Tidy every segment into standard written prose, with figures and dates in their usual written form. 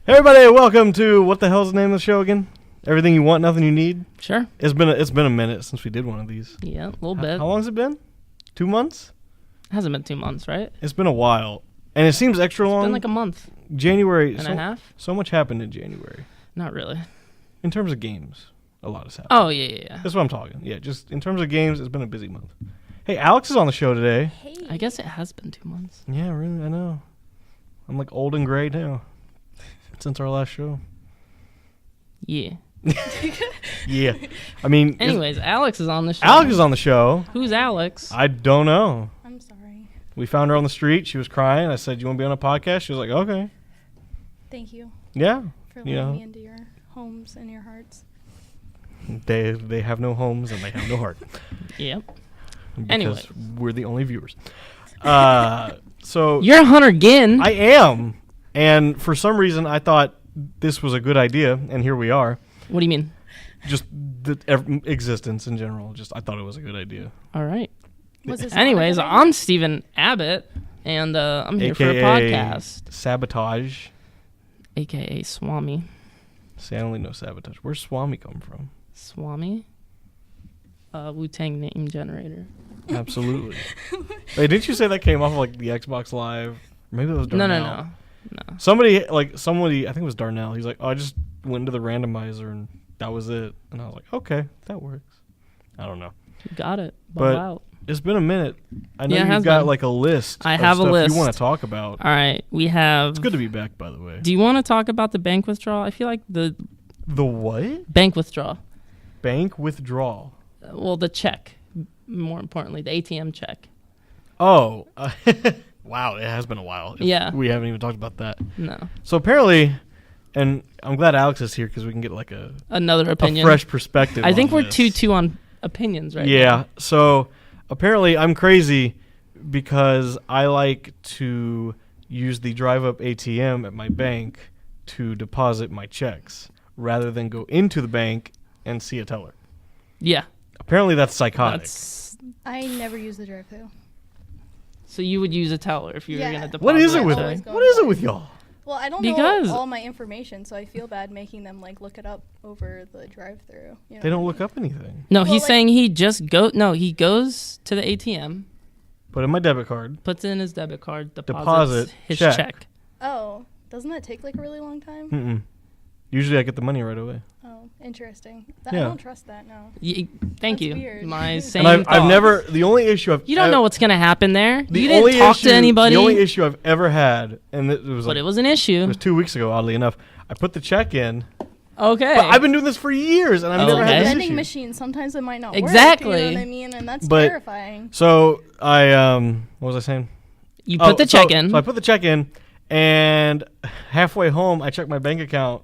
Hey everybody, welcome to what the hell's the name of the show again? Everything you want, nothing you need. Sure. It's been a minute since we did one of these. Yeah, a little bit. How long has it been? 2 months? It hasn't been 2 months, right? It's been a while, and it seems extra long. It's been like a month January and a half. So much happened in January. Not really. In terms of games, a lot has happened. Oh yeah. That's what I'm talking. Yeah, just in terms of games, it's been a busy month. Hey, Alex is on the show today. Hey. I guess it has been 2 months. Yeah, really, I know. I'm like old and gray now. Since our last show. Yeah. Yeah. I mean, Anyways, Alex is on the show. Alex is on the show. Who's Alex? I don't know. I'm sorry. We found her on the street. She was crying. I said, "You want to be on a podcast?" She was like, "Okay." Thank you Yeah. for letting me into your homes and your hearts. They have no homes and they have no heart. Yep. Because Anyway. we're the only viewers. So You're Hunter Ginn. I am, and for some reason I thought this was a good idea, and here we are. What do you mean? Just the existence in general. Just I thought it was a good idea. All right. Was this Anyways, not a good I'm Stephen Abbott, and I'm here for a AKA podcast. Sabotage. AKA Swami. See, I only know Sabotage. Where's Swami come from? Swami? Wu-Tang name generator. Absolutely. Hey, didn't you say that came off of, like the Xbox Live? Maybe it was Darnell. No. Somebody, I think it was Darnell. He's like, "Oh, I just went into the randomizer and that was it." And I was like, "Okay, that works." I don't know. You got it. But- Ball out. It's been a minute. I know Yeah, it you've has got been. like a list. I of have a stuff list. you want to talk about. All right. We have... It's good to be back, by the way. Do you want to talk about the bank withdrawal? I feel like the The what? bank withdrawal. Bank withdrawal. Well, the check. More importantly, the ATM check. Oh, wow! It has been a while. Yeah. We haven't even talked about that. No. So apparently, and I'm glad Alex is here because we can get like Another a opinion. fresh perspective. I think on we're this. 2-2 on opinions right Yeah. now. So apparently I'm crazy because I like to use the drive-up ATM at my bank to deposit my checks rather than go into the bank and see a teller. Yeah. Apparently that's psychotic. I never use the drive-thru. So you would use a teller if you were Yeah. going to deposit What is it a with check. Always go what is it inside. with y'all? Well, I don't Because- know all my information, so I feel bad making them like look it up over the drive-thru. You know They don't what look up anything. No, Well, he's like- saying he just he goes to the ATM, Put in my debit card. puts in his debit card, deposits Deposit, his check. check. I mean? Oh, doesn't that take like a really long time? Mm-mm. Usually I get the money right away. Oh, interesting. Yeah. I don't trust that, no. Thank That's you. weird. My same And I've thought. never, the only issue I've You don't know what's going to happen there. the You only didn't talk issue, to anybody. The only issue I've ever had, and it was but like, it was an issue. it was 2 weeks ago, oddly enough. I put the check in, Okay. but I've been doing this for years, and I've never Okay. had this Vending issue. machine, sometimes it might not Exactly. work. You know what I mean? And that's But- terrifying. So I, what was I saying? You put the check in. So I put the check in, and halfway home, I checked my bank account,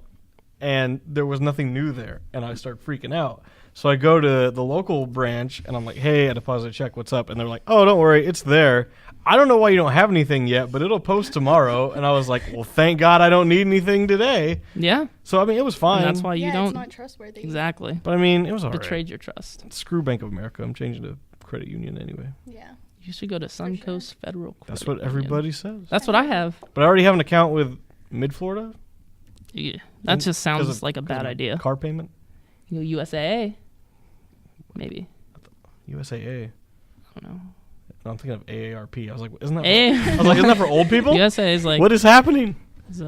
and there was nothing new there, and I start freaking out. So I go to the local branch, and I'm like, "Hey, I deposited a check. What's up?" And they're like, "Oh, don't worry, it's there. I don't know why you don't have anything yet, but it'll post tomorrow." And I was like, "Well, thank God I don't need anything today." Yeah. So I mean, it was fine. And that's why you yeah, don't it's not trustworthy. exactly But I mean, it was alright. betrayed your trust. Screw Bank of America. I'm changing to credit union anyway. Yeah. You should go to sure. Suncoast Federal. That's Credit what Union. everybody says. That's what I have. But I already have an account with Mid Florida. Yeah. That just sounds like a 'cause bad of idea. Car payment. You go USAA. Maybe. USAA. I don't know. No, I'm thinking of AARP. I was like, isn't that? A. I was like, isn't that for old people? USA is like What is happening? is,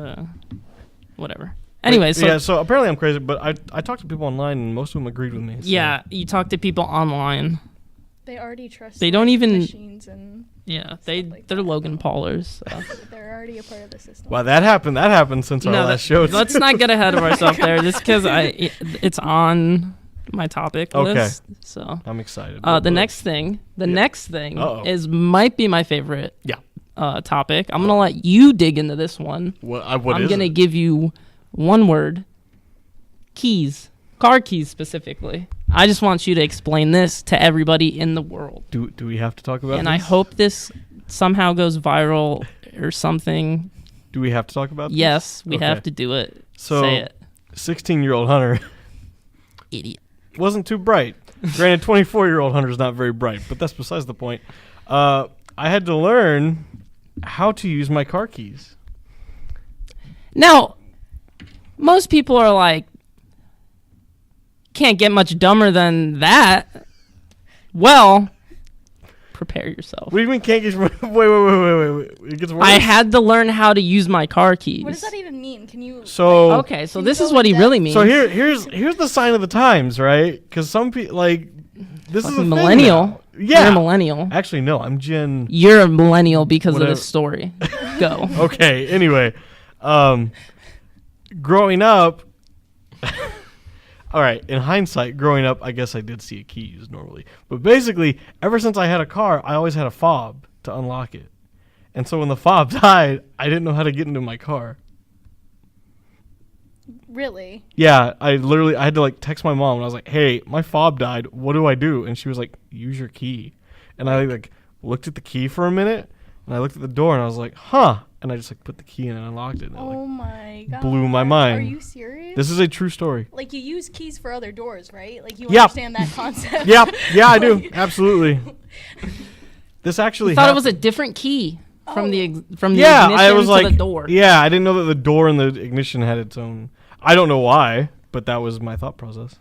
whatever. Anyway, so yeah. So apparently I'm crazy, but I talked to people online and most of them agreed with me. So. yeah, you talk to people online. They already trust They don't like, even- machines and Yeah, Stuff like they're that. Logan Paulers. So. they're already a part of the system. Wow, that happened. That happened since our last show. Let's not get ahead of ourselves there. Just because it's on my topic Okay. list. So I'm excited. the next thing Uh-oh. is might be my favorite. Yeah. Topic. I'm gonna let you dig into this one. What I'm is gonna it? give you one word. Keys. Car keys specifically. I just want you to explain this to everybody in the world. Do we have to talk about And this? I hope this somehow goes viral or something. Do we have to talk about this? Yes, we Okay. have to do it. So, Say it. 16-year-old Hunter Idiot. wasn't too bright. Granted, 24-year-old Hunter's not very bright, but that's besides the point. I had to learn how to use my car keys. Now, most people are like, can't get much dumber than that. Well, prepare yourself. What do you mean can't get? Wait. It gets worse. I had to learn how to use my car keys. What does that even mean? Can you? So Okay, so Can this you is go what he in really depth? means. So here's the sign of the times, right? Because some people like this is a Fucking thing millennial. now. Yeah. You're a millennial. Actually, no. I'm Gen. You're a millennial because of Whatever. this story. Go. Okay. Anyway, growing up. All right. In hindsight, growing up, I guess I did see a key used normally. But basically, ever since I had a car, I always had a fob to unlock it. And so when the fob died, I didn't know how to get into my car. Really? Yeah, I had to like text my mom and I was like, "Hey, my fob died. What do I do?" And she was like, "Use your key." And I like looked at the key for a minute and I looked at the door and I was like, "Huh." And I just like put the key in and unlocked it. And it, like, Oh my god. blew my mind. Are you serious? this is a true story. Like you use keys for other doors, right? Like you Yep. understand that concept. Yeah, I do. Absolutely. This actually I thought it happened. was a different key from Oh. the ignition I was to like, the door. yeah, I didn't know that the door and the ignition had its own. I don't know why, but that was my thought process.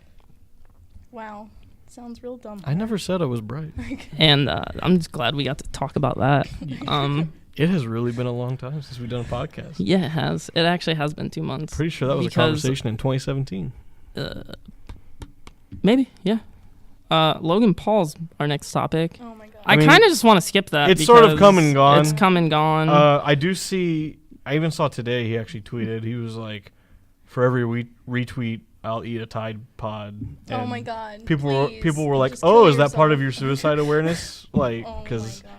Wow. Sounds real dumb. I never said I was bright. And I'm just glad we got to talk about that. It has really been a long time since we've done a podcast. Yeah, it has. It actually has been 2 months. Pretty sure that was a Because- conversation in 2017. Maybe, yeah. Logan Paul's our next topic. Oh my god. I mean, kind of just want to skip that. it's sort of because come and gone. It's come and gone. I do see. I even saw today. He actually tweeted. He was like, "For every retweet, I'll eat a Tide Pod." Oh And my god. People please, were you like, just "Oh, kill is that part of yourself." your suicide awareness?" Like, Oh my because god.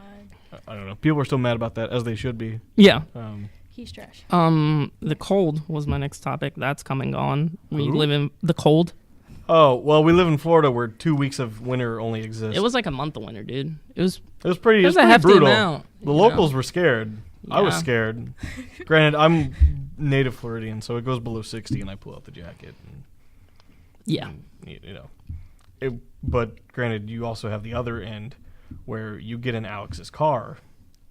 I don't know. People are still mad about that, as they should be. yeah. He's trash. The cold was my next topic. That's come and gone. We Who? live in the cold. Oh well, we live in Florida where 2 weeks of winter only exists. It was like a month of winter, dude. It was pretty. it was a pretty hefty brutal. amount. The you locals know? were scared. I was Yeah. scared. Granted, I'm native Floridian, so it goes below 60, and I pull out the jacket. And, Yeah. you know, but granted, you also have the other end where you get in Alex's car,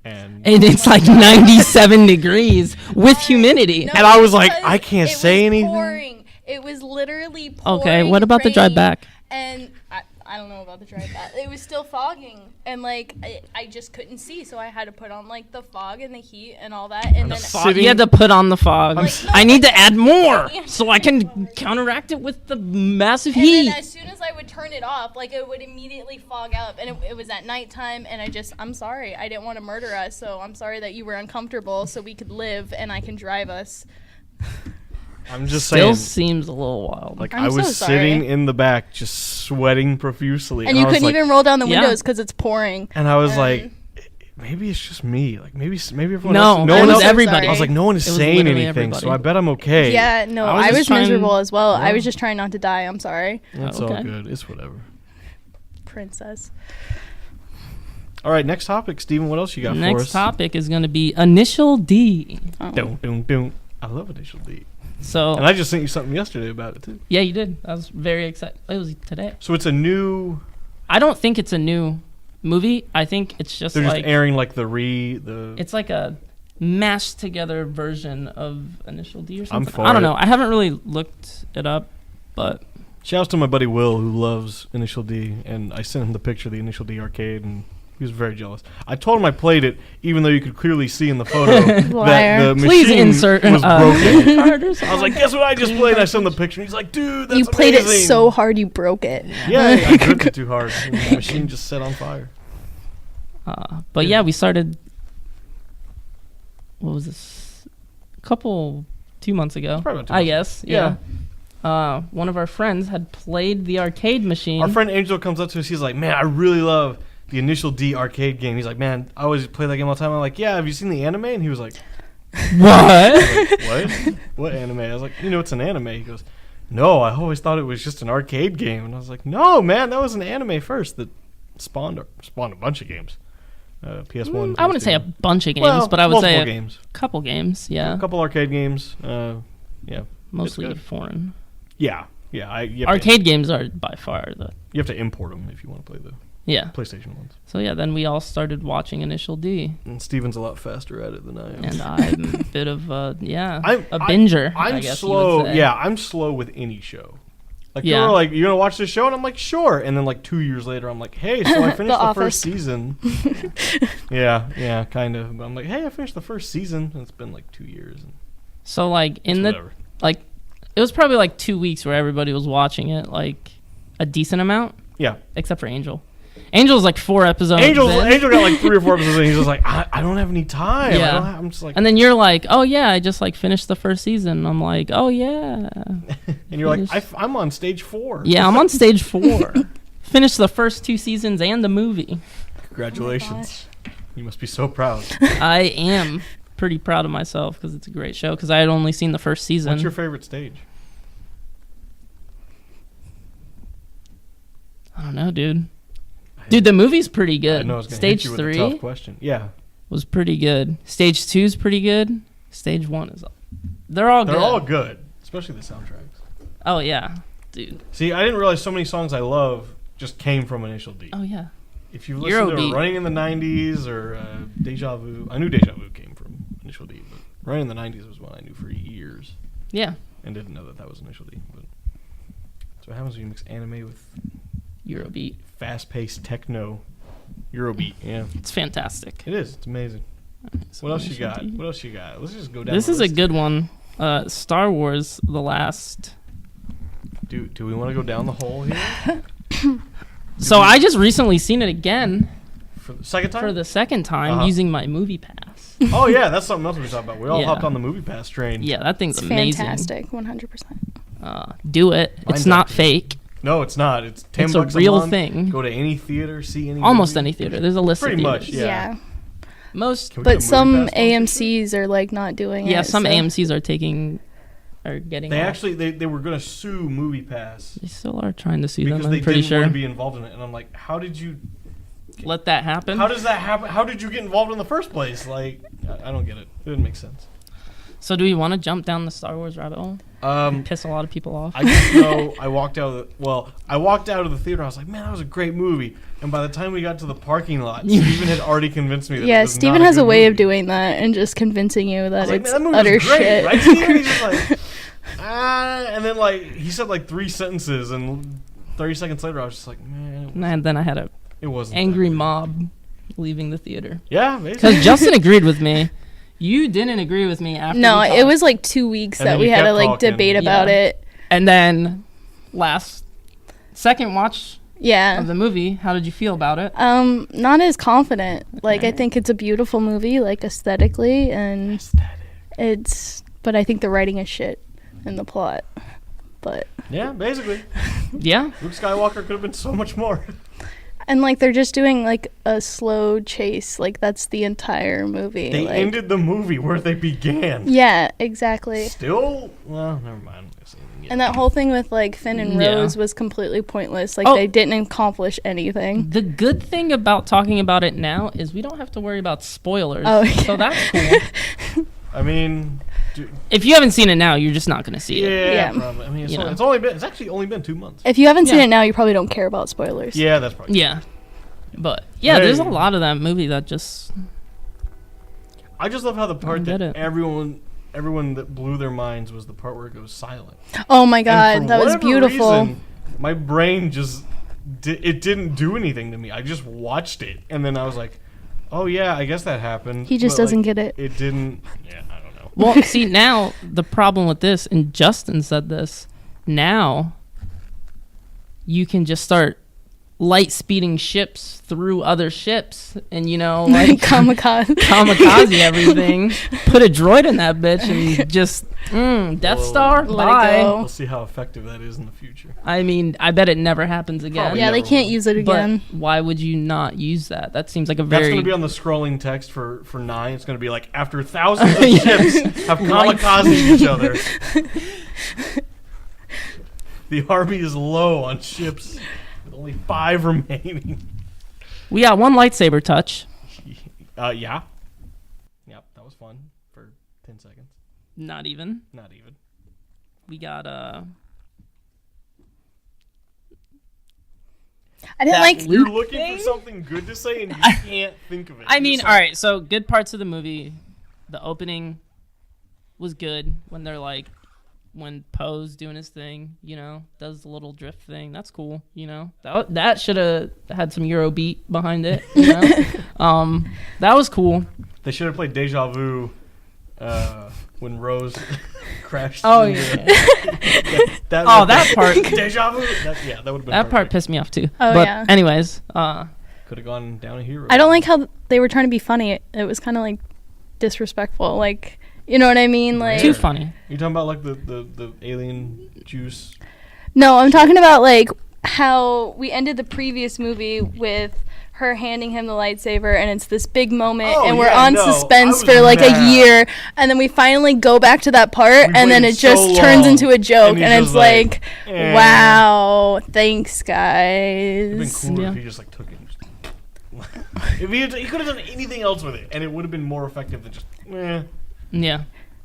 and And it's like 97 degrees with humidity. No, And I was like, because I can't it say was anything. Pouring. It was literally pouring. Okay, what about the drive rain, back? And I don't know about the drive back. It was still fogging, and like I just couldn't see, so I had to put on like the fog and the heat and all that, and then sitting- You had to put on the fog. Like, no, I need to add more Yeah. so I can counteract it with the massive and heat. then as soon as I would turn it off, like it would immediately fog up, and it was at nighttime, and I'm sorry, I didn't want to murder us, so I'm sorry that you were uncomfortable, so we could live and I can drive us. I'm just Still saying, seems a little wild. like I'm I was so sitting sorry. in the back, just sweating profusely, And you I was couldn't like, even roll down the Yeah. windows because it's pouring. and I was and- like, maybe it's just me. Like maybe everyone No, else. it one was else. everybody. I was like, no one is It was saying literally anything, so everybody. I bet I'm okay. Yeah, no, I was I just was trying- miserable as well. I Yeah. was just trying not to die. I'm sorry, It's Okay. all good. It's whatever. princess. All right, next topic, Steven. What else you got for Next us? topic is going to be Initial D. Oh. Don't. I love Initial D. So, And I just sent you something yesterday about it too. yeah, you did. I was very excited. It was today. So it's a new. I don't think it's a new movie. I think it's just They're like just airing like the. it's like a mashed together version of Initial D or something. for I don't it. know. I haven't really looked it up, but Shouts to my buddy Will who loves Initial D, and I sent him the picture of the Initial D arcade, and he was very jealous. I told him I played it, even though you could clearly see in the photo that Liar. the please machine insert was broken. card or I was something. like, guess what I just played? And I sent him the picture. And he's like, dude, that's You played it amazing. so hard you broke it. Yeah, I gripped it too hard. And the machine just set on fire. But yeah, we started. What was this? 2 months ago. Probably about 2 I months. guess. Yeah. One of our friends had played the arcade machine. Our friend Angel comes up to us. He's like, man, I really love the Initial D arcade game. He's like, man, I always play that game all the time. I'm like, yeah, have you seen the anime? And he was like, What? what? What anime? I was like, you know, it's an anime. He goes, no, I always thought it was just an arcade game. And I was like, no, man, that was an anime first that spawned a bunch of games. PS1. I wouldn't say a PS2. bunch of games, Well, but I would multiple say a games. couple games. Yeah. A couple arcade games. Yeah. Mostly good. foreign. Yeah. Yeah. You have Arcade games are by far the. You have to import them if you want to play Yeah. PlayStation ones. So yeah, then we all started watching Initial D, And Steven's a lot faster at it than I am. and I'm a bit of a I'm- a binger. I'm I guess you slow. would say. Yeah, I'm slow with any show. Like Yeah. you're like, you gonna watch this show? And I'm like, sure. And then like 2 years later, I'm like, hey, so I finished the Office. first season. yeah, kind of. But I'm like, hey, I finished the first season. And it's been like 2 years. And So like in the whatever. like, it was probably like 2 weeks where everybody was watching it, like a decent amount, Yeah, except for Angel. Angel's like 4 episodes. Angel in. got like 3 or 4 episodes, and he's just like, I don't have any time. I Yeah. don't have, I'm just like, And then you're like, oh yeah, I just like finished the first season. I'm like, oh yeah, and you're like, I'm on stage 4. yeah, I'm on stage 4. Finished the first 2 seasons and the movie. Congratulations. You must be so proud. I am pretty proud of myself because it's a great show. Because I had only seen the first season. What's your favorite stage? I don't know, dude. Dude, the movie's pretty I good. know I was gonna Stage hit you with a 3 tough question. Yeah, was pretty good. Stage 2 is pretty good. Stage 1 is. They're all they're good. all good, especially the soundtracks. Oh yeah, dude. See, I didn't realize so many songs I love just came from Initial D. Oh yeah. If you listen to Eurobeat. Running in the 90s or Deja Vu, I knew Deja Vu came from Initial D, but Running in the 90s was one I knew for years Yeah. and didn't know that that was Initial D. But that's what happens when you mix anime with Eurobeat. fast-paced techno Eurobeat. Yeah, It's fantastic. it is. It's amazing. So What else you Initial got? D. What else you got? Let's just go down. This the is a list. good one. Star Wars: The Last. Do we want to go down the hole here So I just recently seen it again for the second time? for the second time Uh-huh. using my Movie Pass. Oh yeah, that's something else we talked about. We all Yeah. hopped on the Movie Pass train. Yeah, that thing's It's amazing. fantastic, 100%. Do it. Mine's It's not active. fake. No, it's not. It's $10 It's a bucks real month. thing. Go to any theater, see any. Almost movie. any theater. There's a list Pretty of much, theaters. yeah. Most. Can we get a But Movie some Pass sponsorship? AMCs are like not doing it. Yeah, some so- AMCs are getting. They off. actually they were gonna sue Movie Pass They still are trying to sue them. because they I'm pretty didn't sure. want to be involved in it. And I'm like, how did you? Let that happen. How does that happen? How did you get involved in the first place? Like, I don't get it. It didn't make sense. So do we want to jump down the Star Wars rabbit hole? Piss a lot of people off. I just know I walked out of the theater. I was like, man, that was a great movie. And by the time we got to the parking lot, Steven had already convinced me that it Yeah, was Steven not has a good way of movie. doing that and just convincing you I that was like, it's man, that movie utter was great, shit. right, Steven? He's just like, and then like he said like 3 sentences, and 30 seconds later, I was just like, man, And then I had a it wasn't angry that good. mob leaving the theater Yeah, basically. because Justin agreed with me. You didn't agree with me after. No, we it talked. was like 2 weeks And that then we you had to kept like talking. debate about Yeah. it. And then second watch Yeah. of the movie, how did you feel about it? Not as confident. Like I Okay. think it's a beautiful movie, like aesthetically, and but I think the writing is shit in the plot. But Yeah, basically. Yeah, Luke Skywalker could have been so much more. and like they're just doing like a slow chase, like that's the entire movie. They like, ended the movie where they began. Yeah, exactly. Still, well, never mind. I don't guess anything yet. And that whole thing with like Finn and Yeah. Rose was completely pointless. Like Oh. they didn't accomplish anything. the good thing about talking about it now is we don't have to worry about spoilers. Oh, So yeah. that's cool. I mean, If you haven't seen it now, you're just not gonna see yeah, it. Yeah. probably. I mean, You know. it's actually only been 2 months. If you haven't seen Yeah. it now, you probably don't care about spoilers. Yeah, that's probably. Yeah, but yeah, there's a Hey. lot of that movie that just I just love how the part get that it. everyone that blew their minds was the part where it goes silent. Oh my And god, for that was whatever beautiful. reason, my brain just it didn't do anything to me. I just watched it, and then I was like, "Oh yeah, I guess that happened." He just But, doesn't like, get it. It didn't. Yeah, I don't know. well, see now the problem with this, and Justin said this. Now you can just start light speeding ships through other ships, and like Kamikaze. kamikaze everything. Put a droid in that bitch and just Death Whoa. Star. Let it Bye. go. We'll see how effective that is in the future. I mean, I bet it never happens again. Probably Yeah, they never can't will. use it But again. why would you not use that? That seems like a That's very going to be on the scrolling text for 9. It's going to be like, after thousands of Yeah. ships have kamikazed each other. The army is low on ships with only 5 remaining. We got one lightsaber touch. Yeah. Yep, that was fun for 10 seconds. Not even. Not even. We got I didn't that like. You're Luke looking thing? for something good to say and you can't think of it. I You're mean, just all like, right. So good parts of the movie. The opening was good when they're like, when Poe's doing his thing, you know, does the little drift thing. That's cool, you know. That should have had some Eurobeat behind it. You know? That was cool. They should have played Deja Vu when Rose crashed. Oh through yeah, that part. Deja Vu. That would have been That part pissed me off too. Oh, but yeah. anyways, could have gone down a hero. I don't like how they were trying to be funny. It was kind of like disrespectful. Like, you know what I mean? Like, too funny. You talking about like the alien juice? no, I'm talking about like how we ended the previous movie with her handing him the lightsaber, and it's this big moment, Oh, and we're yeah, on no, suspense I was for like a mad. year, and then we finally go back to that part, We and then waited it just so turns long, into a joke, and and, he's it's just like, eh. wow, thanks, It'd been guys. cooler Yeah. if he just like took it. If he could have done anything else with it, and it would have been more effective than just. Yeah,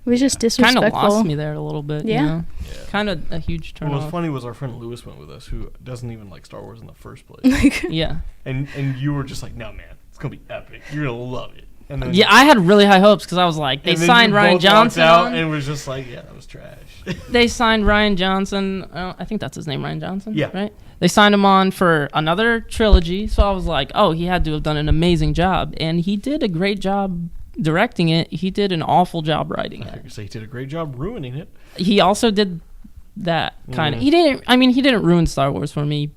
It was just kind disrespectful. of lost me there a little bit. Yeah. You know? Yeah. Kind of a huge turn What was off. funny was our friend Lewis went with us, who doesn't even like Star Wars in the first place, Yeah. and you were just like, no man, it's gonna be epic. You're gonna love it. And then Yeah, I had really high hopes because I was like, they and then signed you Ryan both walked Johnson out on. and was just like, yeah, that was trash. They signed Ryan Johnson. I think that's his name, Ryan Johnson. Yeah. Right. They signed him on for another trilogy, so I was like, oh, he had to have done an amazing job, and he did a great job directing it. He did an awful job writing I it. figured say he did a great job ruining it. He also did that kind of. Mm. He didn't. I mean, he didn't ruin Star Wars for me,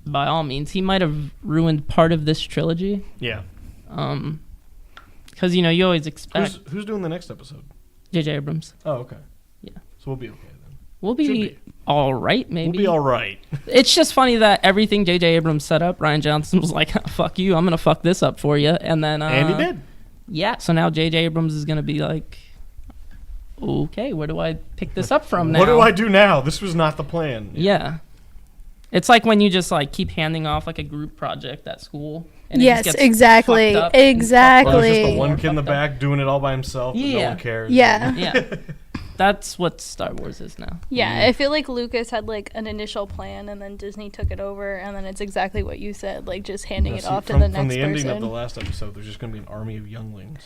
by all means. He might have ruined part of this trilogy. Yeah. Because you know you always expect Who's doing the next episode? J.J. Abrams. Oh, okay. Yeah. So we'll be okay then. We'll Should be be. all right, maybe. We'll be all right. It's just funny that everything J.J. Abrams set up, Ryan Johnson was like, "Fuck you, I'm gonna fuck this up for you," and then And he did. Yeah, so now J.J. Abrams is gonna be like, "Okay, where do I pick this up from now?" What do I do now? This was not the plan. Yeah, it's like when you just like keep handing off like a group project at school. And it Yes, just gets exactly, fucked up and fucked up. Or exactly. there's just the one kid in the Fucked up. back doing it all by himself. And no Yeah. one cares. Yeah. Yeah, that's what Star Wars is now. Yeah, I feel like Lucas had like an initial plan, and then Disney took it over, and then it's exactly what you said, like just handing Now, it see, off from, to the from next the ending of person. the last episode, there's just going to be an army of younglings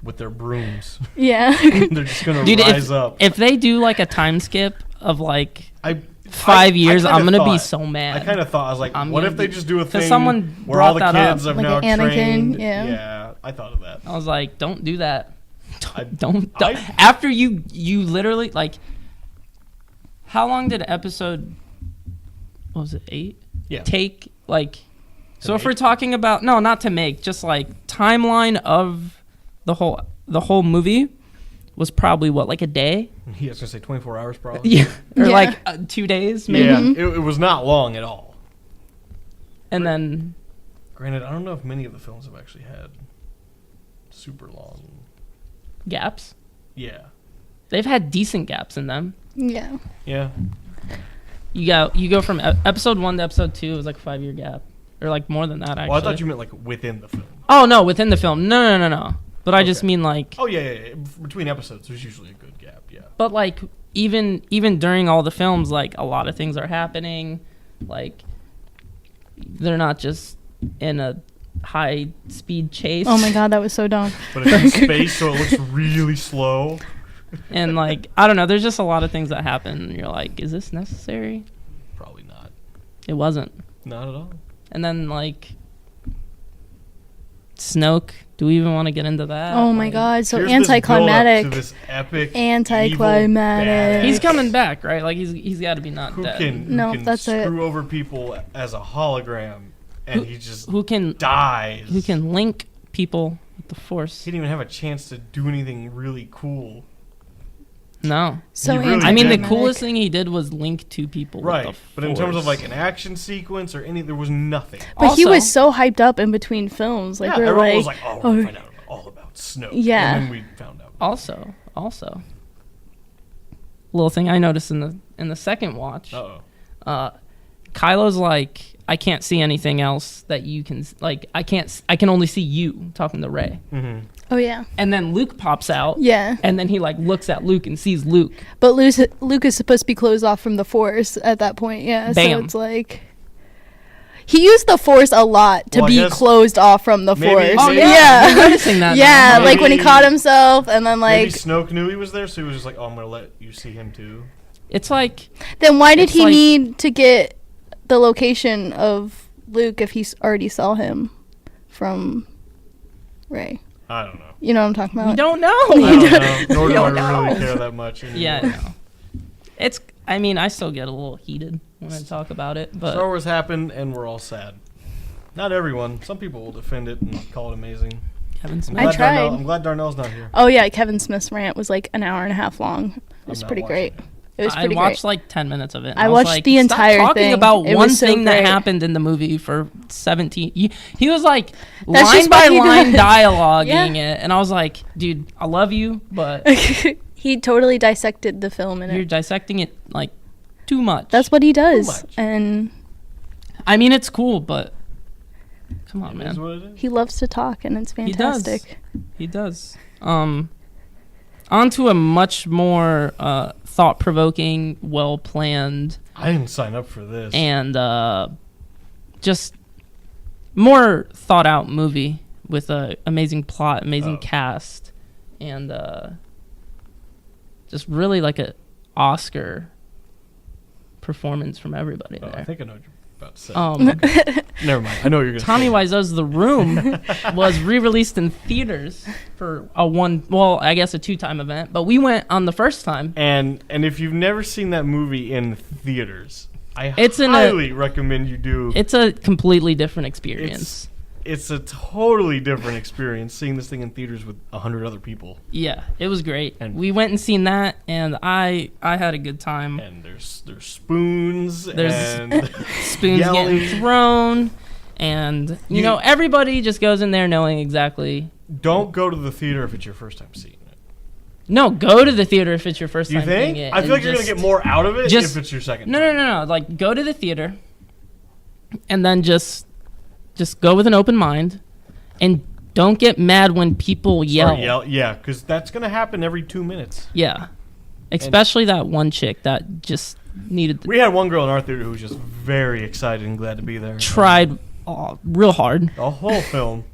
with their brooms. Yeah. They're just going to Dude, rise up. If they do like a time skip of like I 5 years, kinda I'm gonna be thought- so mad. I kind of thought, I was like, I'm what gonna if they be- just do a 'cause thing someone where all the brought that kids up. have Like now an Anakin, trained? yeah. Yeah, I thought of that. I was like, don't do that. I- Don't. I- After you literally like. How long did episode? What was it 8? Yeah. Take like. So if make? we're talking about not to make, just like timeline of the whole movie was probably what, like a day? Yeah, I was going to say 24 hours probably. Yeah. Or Yeah. like 2 days maybe. Yeah, it was not long at all. And then Granted, I don't know if many of the films have actually had super long. gaps. Yeah. They've had decent gaps in them. Yeah. Yeah. You go from episode 1 to episode 2, it was like a 5-year gap. Or like more than that, actually. Well, I thought you meant like within the film. Oh, no, within the film. No. But I just Okay. mean like... Oh, yeah. Between episodes, there's usually a good gap, yeah. But like even during all the films, like a lot of things are happening. Like they're not just in a high speed chase. Oh my god, that was so dumb. But it's in space, so it looks really slow. And like I don't know, there's just a lot of things that happen. And you're like, is this necessary? Probably not. It wasn't. Not at all. And then like Snoke. Do we even want to get into that? Oh my Like, god, so Here's this build-up anticlimactic. to this epic, Anticlimactic. evil He's badass coming back, right? Like he's got to be not Who dead. can, No, who can that's it. screw over people as a hologram, and he just Who can dies. link people with the Force? He didn't even have a chance to do anything really cool. No. So He really I mean, the didn't. coolest thing he did was link two people. Right. With the But in terms of Force. like an action sequence or any, there was nothing. But he Also- was so hyped up in between films. Like yeah, we were everyone like, was like, oh, we're going to find out all about Snoke. Yeah. And then we found out. also, little thing I noticed in the second watch, Uh-oh. Kylo's like, I can't see anything else that you can like. I can only see you talking to Rey. Mm-hmm. oh yeah, And then Luke pops out. yeah. And then he like looks at Luke and sees Luke. But Luke is supposed to be closed off from the Force at that point. Yeah, so Bam. it's like, He used the Force a lot to Well, I be guess closed off from the maybe- Force. Oh maybe- yeah, I'm yeah. noticing that. Yeah, now. like when he Maybe- caught himself, and then Maybe like, Snoke knew he was there, so he was just like, "Oh, I'm gonna let you see him too." It's like then why did It's he like- need to get the location of Luke if he already saw him from Rey? I don't know. You know what I'm talking we about? don't know. I don't know. Nor do I don't know. really care that much. Anymore. Yeah, I know. It's. I mean, I still get a little heated when I talk about it, Star but Wars happened, and we're all sad. Not everyone. Some people will defend it and call it amazing. Kevin Smith. I tried. I'm glad Darnell's not here. Oh yeah, Kevin Smith's rant was like an hour and a half long. It was not pretty watching great. it. It was I pretty watched great. like 10 minutes of it. and I was watched like, the "Stop entire talking thing. about It one was so thing that great." happened in the movie for 17. He was like That's line just by what he line does. dialoguing Yeah. it, and I was like, dude, I love you, but He totally dissected the film in you're it. dissecting it like too much. That's what he does, much. and I mean, it's cool, but come on, It is man. what it is. he loves to talk, and it's He does. fantastic. He does. On to a much more thought-provoking, well-planned, I didn't sign up for this. and just more thought-out movie with a amazing plot, amazing Oh. cast, and just really like a Oscar performance from everybody Oh, I there. think I know what you're about to say. Never mind. I know what you're gonna Tommy say. Wiseau's The Room was re-released in theaters for I guess a 2-time event, but we went on the first time. And if you've never seen that movie in theaters, I It's in a- highly recommend you do. It's a completely different experience. It's a totally different experience seeing this thing in theaters with 100 other people. Yeah, it was great. And- We went and seen that, and I had a good time. And there's spoons There's and Spoons yelling. getting thrown, and you know everybody just goes in there knowing exactly. Don't go to the theater if it's your first time seeing it. No, go to the theater if it's your first You time seeing think? it. I feel and like you're gonna just- get more out of it just- if it's your second. No, time. no. Like go to the theater, and then just go with an open mind, and don't get mad when people yell. Yeah, because that's gonna happen every 2 minutes. Yeah, especially that one chick that just needed We had one girl in our theater who was just very excited and glad to be there. tried real hard. The whole film,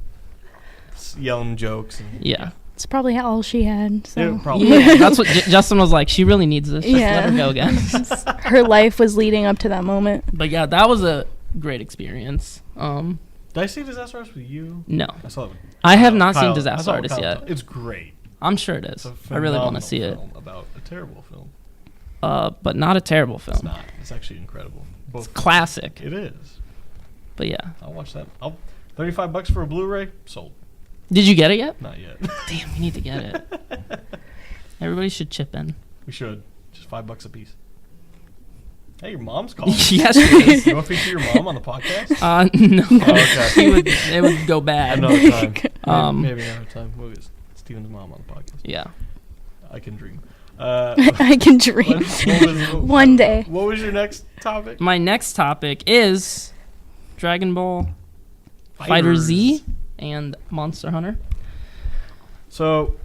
yelling jokes. And, Yeah. It's probably all she had. So Yeah, probably. Yeah, that's what Justin was like. She really needs this. Just Yeah. let her go, guys. her life was leading up to that moment. But yeah, that was a great experience. Did I see Disaster Artist with you? No, I saw it. With I have not Kyle. seen I Disaster saw it with Artist Kyle. yet. It's great. I'm sure it It's is. a I really want to phenomenal see it, film about a terrible film. but not a terrible It's film. not. It's actually incredible. It's classic. It is. But yeah, I'll watch that. $35 for a Blu-ray. Sold. did you get it yet? Not yet. Damn, we need to get it. Everybody should chip in. We should. Just $5 a piece. Hey, your mom's calling. Yes, it is. You want to feature your mom on the podcast? No, Oh, okay. it would go bad. Another time. Maybe Maybe another time. We'll get Steven's mom on the podcast. Yeah. I can dream. I can dream. One day. What was your next topic? My next topic is Dragon Ball Fighter Z and Monster Hunter. So,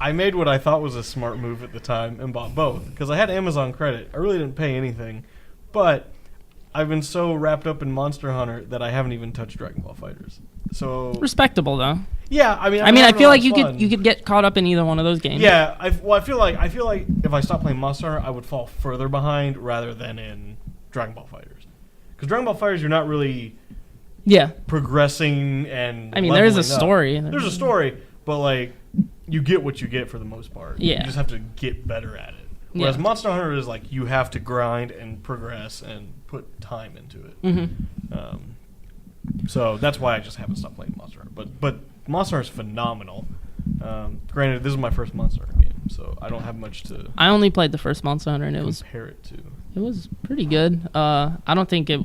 I made what I thought was a smart move at the time and bought both because I had Amazon credit. I really didn't pay anything, but I've been so wrapped up in Monster Hunter that I haven't even touched Dragon Ball Fighters. So, Respectable though. yeah, I mean, I mean, I having feel a lot like of you fun. could get caught up in either one of those games. Yeah, I feel like if I stopped playing Monster Hunter, I would fall further behind rather than in Dragon Ball Fighters. Because Dragon Ball Fighters, you're not really Yeah. progressing and. I mean, there is a leveling up. story. There's a story, but like you get what you get for the most part. Yeah. You just have to get better at it. Whereas Yeah. Monster Hunter is like you have to grind and progress and put time into it. Mm-hmm. So that's why I just haven't stopped playing Monster Hunter. But Monster Hunter is phenomenal. Granted, this is my first Monster Hunter game, so I don't have much to I only played the first Monster Hunter, and it was compare it to. pretty good. I don't think it.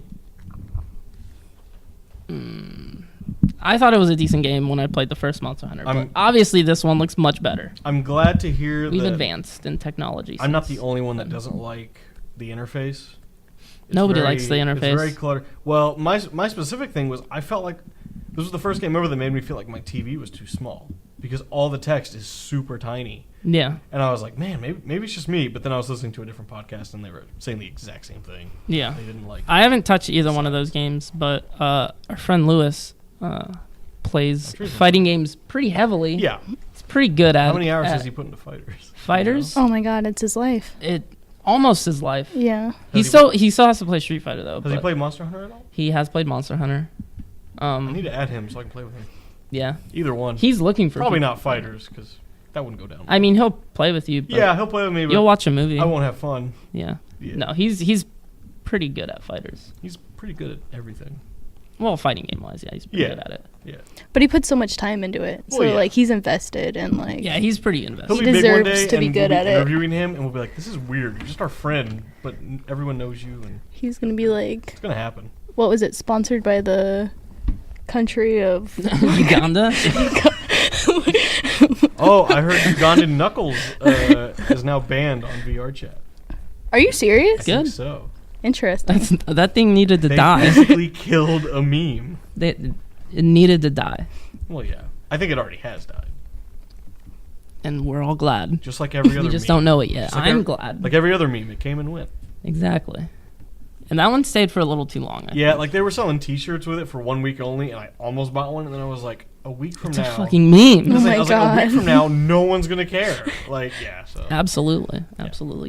I thought it was a decent game when I played the first Monster Hunter, but obviously this one looks much better. I'm glad to hear We've that advanced in technology. I'm not the since. only one that doesn't like the interface. It's Nobody likes the It's interface. very cluttered. Well, my specific thing was I felt like this was the first game ever that made me feel like my TV was too small because all the text is super tiny. Yeah. And I was like, man, maybe it's just me. But then I was listening to a different podcast, and they were saying the exact same thing. Yeah. They didn't like. I haven't touched either one of those games, but our friend Lewis plays fighting games pretty heavily. Yeah. He's pretty good at. How many hours at has he put into fighters? Fighters? Oh my god, it's his life. It almost his life. Yeah. He still has to play Street Fighter though. Has he but played Monster Hunter at all? He has played Monster Hunter. I need to add him so I can play with him. Yeah. Either one. He's looking for Probably people. not fighters because that wouldn't go down. I mean, he'll play with you. But Yeah, he'll play with me, but you'll watch a movie. I won't have fun. Yeah. Yeah. No, he's pretty good at fighters. He's pretty good at everything. Well, fighting game wise, yeah, he's pretty Yeah. good at it. Yeah. But he puts so much time into it. So Well, yeah. like he's invested and like Yeah, he's pretty He'll invested. be big one deserves day to be and good we'll at be it. interviewing him, and we'll be like, "This is weird. You're just our friend, but everyone knows you, and he's gonna be like, it's gonna happen." what was it? Sponsored by the country of Uganda. Oh, I heard Ugandan Knuckles is now banned on VR chat. Are you serious? I think Good. so. Interesting. That thing needed to They die. basically killed a meme. It needed to die, Well, yeah. I think it already has died. and we're all glad. Just like every other We just meme. don't know it yet. Just like I'm every- glad. Like every other meme, it came and went. Exactly. And that one stayed for a little too long. I Yeah, think. like they were selling T-shirts with it for 1 week only, and I almost bought one, and then I was like, a week from It's now. a fucking meme. Oh my I was like, a God. week from now, no one's gonna care. Like, yeah, so. Absolutely.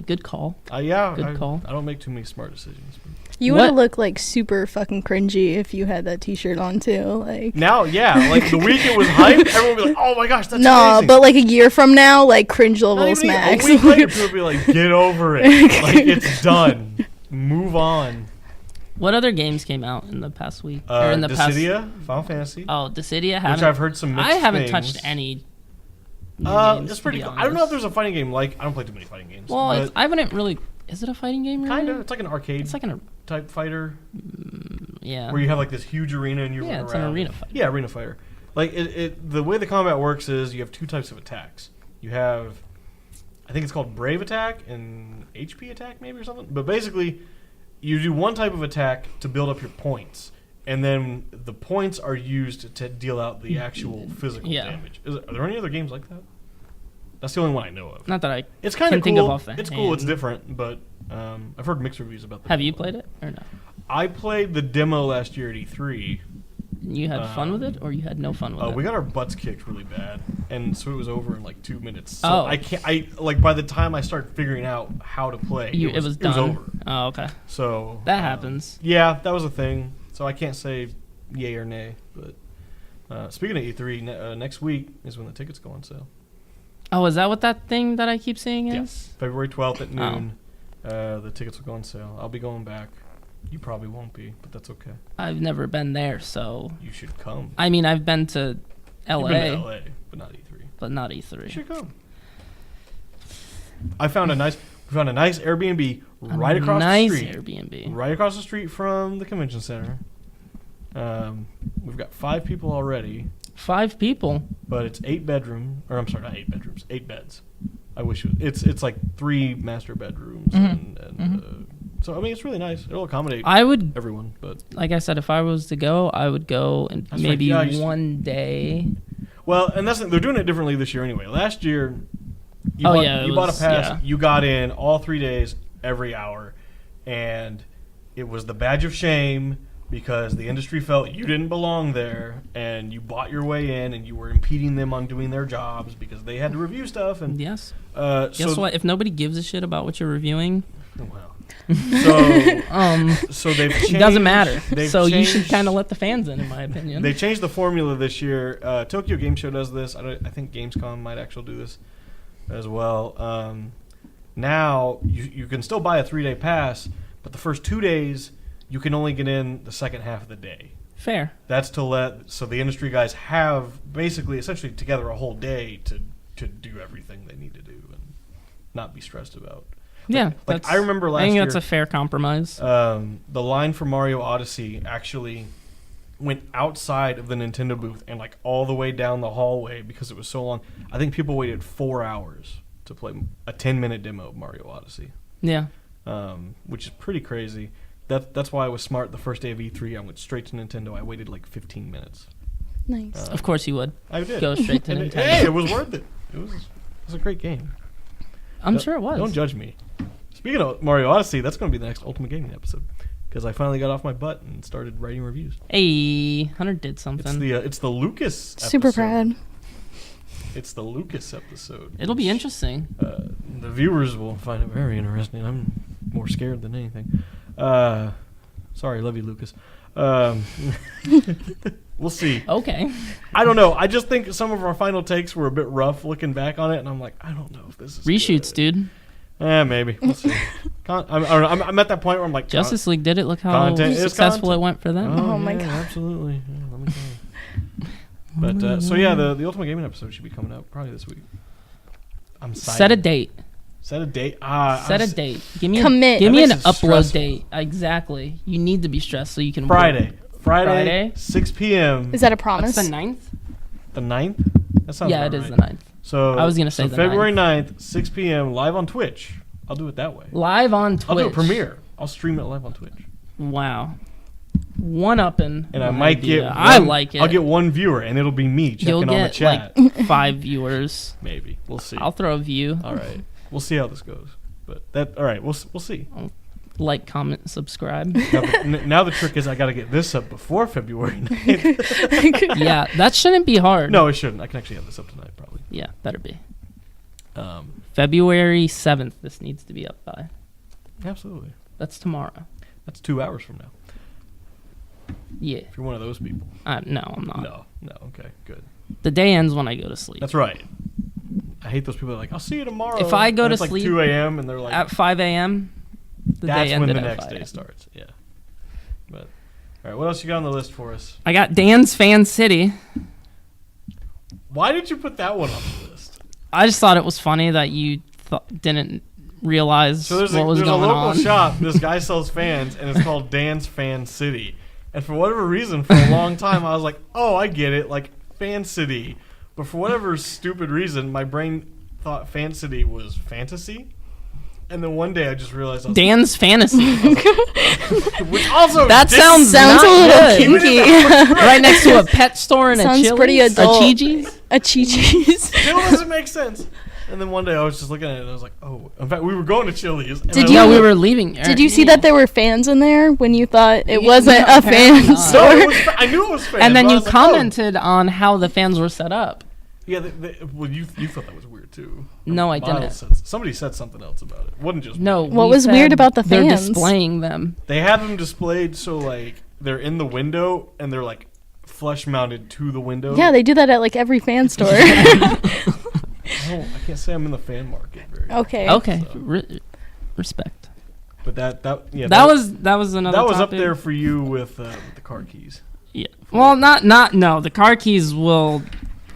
Good call. Yeah, Good call. I don't make too many smart decisions. But. You would have What? looked like super fucking cringy if you had that T-shirt on too. Like Now, yeah, like the week it was hyped, everyone would be like, "Oh my gosh, that's no, amazing." but like a year from now, like cringe Not levels even max. a week later, people would be like, "Get over it. Like it's done. Move on." What other games came out in the past week? or in the Dissidia, Final Fantasy, Oh, Dissidia. which I've heard some mixed I haven't things. touched any. new games, It's to pretty be cool. I don't know if honest. there's a fighting game like I don't play too many fighting games. Well, but I wouldn't really. Is it a fighting game? Really? kind of. It's like an arcade It's like an. type fighter Yeah. where you have like this huge arena and you Yeah, run it's an around. arena fighter. Yeah, arena fighter. Like the way the combat works is you have two types of attacks. You have, I think it's called Brave Attack and HP Attack maybe or something. But basically, you do one type of attack to build up your points, and then the points are used to deal out the actual physical Yeah. damage. Are there any other games like that? That's the only one I know of. Not that I. It's kind can of think of cool. off the It's cool. It's hand. different, but I've heard mixed reviews about that. Have you played it or no? I played the demo last year at E3. You had fun with it, or you had no fun with it? We got our butts kicked really bad, and so it was over in like 2 minutes. So Oh. I can't. I like by the time I started figuring out how to play, it was done. over. Oh, okay. So That happens. Yeah, that was a thing. So I can't say yay or nay. But speaking of E3, next week is when the tickets go on sale. Oh, is that what that thing that I keep seeing is? Yes, February 12th at Oh. noon. The tickets will go on sale. I'll be going back. You probably won't be, but that's okay. I've never been there, so. You should come. I mean, I've been to LA, You've been to LA, but not E3. but not You E3. should come. We found a nice Airbnb right across nice the street. Airbnb. Right across the street from the convention center. We've got 5 people already, 5 people. but it's 8 bedrooms. Or I'm sorry, not 8 bedrooms, 8 beds. I wish it's like 3 master bedrooms, and so I mean it's really nice. It'll accommodate I would, everyone, but like I said, if I was to go, I would go and That's right. maybe Yeah, you one day. well, and they're doing it differently this year anyway. Last year, you bought a pass, yeah. you got in all 3 days, every hour, and it was the badge of shame because the industry felt you didn't belong there, and you bought your way in, and you were impeding them on doing their jobs because they had to review stuff. And Yes. Guess Guess what? If nobody gives a shit about what you're reviewing, Well, so they've changed. it doesn't matter. they've So you should changed- kind of let the fans in my opinion. They changed the formula this year. Tokyo Game Show does this. I think Gamescom might actually do this as well. Now you can still buy a 3-day pass, but the first 2 days you can only get in the second half of the day. Fair. That's so the industry guys have basically essentially together a whole day to do everything they need to do and not be stressed about. Yeah. Like that's- I remember last I think year. that's a fair compromise. The line for Mario Odyssey actually went outside of the Nintendo booth and like all the way down the hallway because it was so long. I think people waited 4 hours to play a 10-minute demo of Mario Odyssey, Yeah. which is pretty crazy. That's why I was smart. The first day of E3, I went straight to Nintendo. I waited like 15 minutes. Nice. Of course you would. I did. Go straight to And Nintendo. hey, it was worth it. It was It was a great game. I'm sure it was. Don't judge me. Speaking of Mario Odyssey, that's going to be the next Ultimate Gaming episode because I finally got off my butt and started writing reviews. Hey, Hunter did something. It's the Lucas episode. Super proud. It's the Lucas episode. It'll be interesting. The viewers will find it very interesting. I'm more scared than anything. Sorry, love you, Lucas. We'll see. Okay. I don't know. I just think some of our final takes were a bit rough looking back on it, and I'm like, I don't know if this is Reshoots, good. dude. Maybe. We'll see. I'm at that point where I'm like, Justice League did it. Look how content is successful content. it went for them. Oh my yeah, God. absolutely. Yeah, let me tell you. But so yeah, the Ultimate Gaming episode should be coming out probably this week. I'm excited. Set a date. Set a date. Set a date. Give me Commit. Give me an That makes it upload stressful. date. Exactly. You need to be stressed so you can. Friday. work. Friday, 6 p.m. Is that a promise? That's the 9th? the 9th? That sounds Yeah, about it is right. the 9th. So I was gonna say so the February 9th, 6 p.m. live on Twitch. I'll do it that way. Live on Twitch. I'll do a premiere. I'll stream it live on Twitch. Wow. One upping. And I my might idea. get I one- like it. I'll get one viewer and it'll be me checking You'll on the get chat. like 5 viewers. Maybe. We'll see. I'll throw a view. All right. We'll see how this goes. But all right, we'll see. Like, comment, subscribe. Now the trick is I got to get this up before February 9th. Yeah, that shouldn't be hard. No, it shouldn't. I can actually have this up tonight probably. Yeah, better be. Um, February 7th, this needs to be up by. absolutely. That's tomorrow. That's 2 hours from now. Yeah. If you're one of those people. No, I'm not. No. Okay, good. The day ends when I go to sleep. That's right. I hate those people that are like, I'll see you tomorrow. If I go and to it's like sleep 2 a.m. and they're like, At 5 a.m., the that's day when ended the at next 5 day a.m. starts. Yeah. But, all right, what else you got on the list for us? I got Dan's Fan City. Why did you put that one on the list? I just thought it was funny that you didn't realize So there's what was a going local on. shop. This guy sells fans, and it's called Dan's Fan City. And for whatever reason, for a long time, I was like, oh, I get it, like Fan City. But for whatever stupid reason, my brain thought Fan City was fantasy. And then one day I just realized I was Dan's Fantasy. which also That sounds Sounds not a little good. kinky. Right next to a pet store and Sounds a Chili's. pretty adult. A Chi-Chi's. A Chi-Chi's. still doesn't make sense. And then one day I was just looking at it and I was like, oh. In fact, we were going to Chili's. and Did I you- Yeah, looked- we were leaving. Did you see that there were fans in there when you thought it Yeah, wasn't no, a apparently fan not. No, store? it was I knew it was fans. And then but I you was like, oh. commented on how the fans were set up. Yeah, well, you thought that was weird too. No, I Miles didn't. somebody said something else about it. It wasn't just No. me. What we was said weird about the They're fans? displaying them. They have them displayed so like they're in the window and they're like flush mounted to the window. Yeah, they do that at like every fan store. I can't say I'm in the fan market very. Okay. Okay. So- Respect. But that That was another. that was up topic. there for you with the car keys. Yeah. Well, no. The car keys will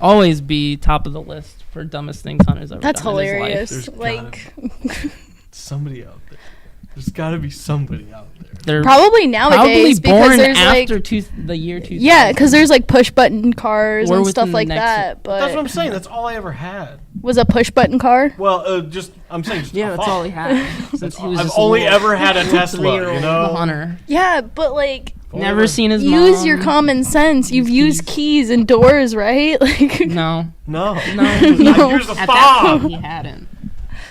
always be top of the list for dumbest things Hunter's ever That's done in his life. hilarious. There's Like, Somebody out there. There's got to be somebody out there. They're probably probably nowadays because born there's like, after the year 2000. yeah, because there's like push button cars Or and within stuff the like next- that. That's what But I'm saying. That's all I ever had. was a push button car? Well, I'm saying just Yeah, a that's Fox. all he had. Since he was I've just a only little ever had a Tesla, 3-year-old you know? Hunter. Yeah, but like, Never seen his use mom. your common sense. You've Use used keys and doors, right? Like, No. No. No. I used a At that fob. point, he hadn't.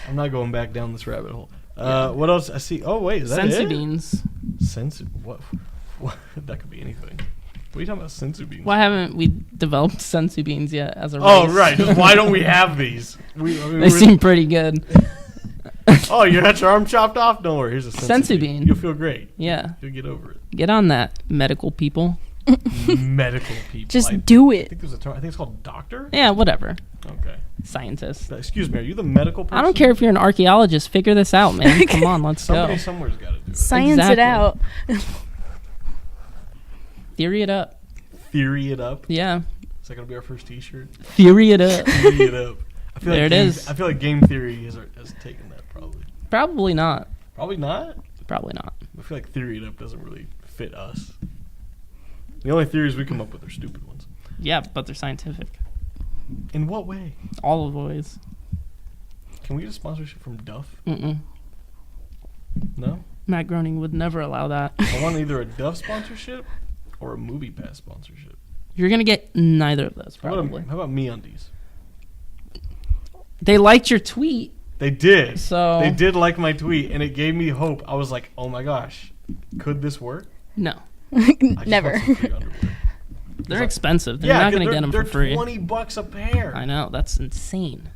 I'm not going back down this rabbit hole. What else? I see. Oh wait, is that Sensu it? beans. Sensu. What? That could be anything. What are you talking about? Sensu beans. Why haven't we developed sensu beans yet as a Oh race? right. Just why don't we have these? They seem pretty good. Oh, you got your arm chopped off? Don't worry. Here's a Sensu bean. You'll feel great. Yeah. You'll get over it. Get on that, medical people. Medical people. just I do it. think there's a term. I think it's called doctor. Yeah, whatever. Okay. Scientist. Excuse me. Are you the medical person? I don't care if you're an archaeologist. Figure this out, man. Come on, let's Somebody go. somewhere's got to do it. Science it Exactly. out. Theory it up. Theory it up. Yeah. Is that gonna be our first T-shirt? Theory it up. Theory it up. I feel There like it game, is. I feel like game theory has taken that probably. Probably not. Probably not. Probably not. I feel like theory it up doesn't really fit us. The only theories we come up with are stupid ones. Yeah, but they're scientific. In what way? All of the ways. Can we get a sponsorship from Duff? Mm-mm. No. Matt Groening would never allow that. I want either a Duff sponsorship or a Movie Pass sponsorship. You're gonna get neither of those, How about, probably. how about MeUndies? They liked your tweet. They did. So- They did like my tweet, and it gave me hope. I was like, oh my gosh, could this work? No. I just Never. want some free underwear. They're expensive. They're not going to get them for free. They're $20 a pair. I know. That's insane.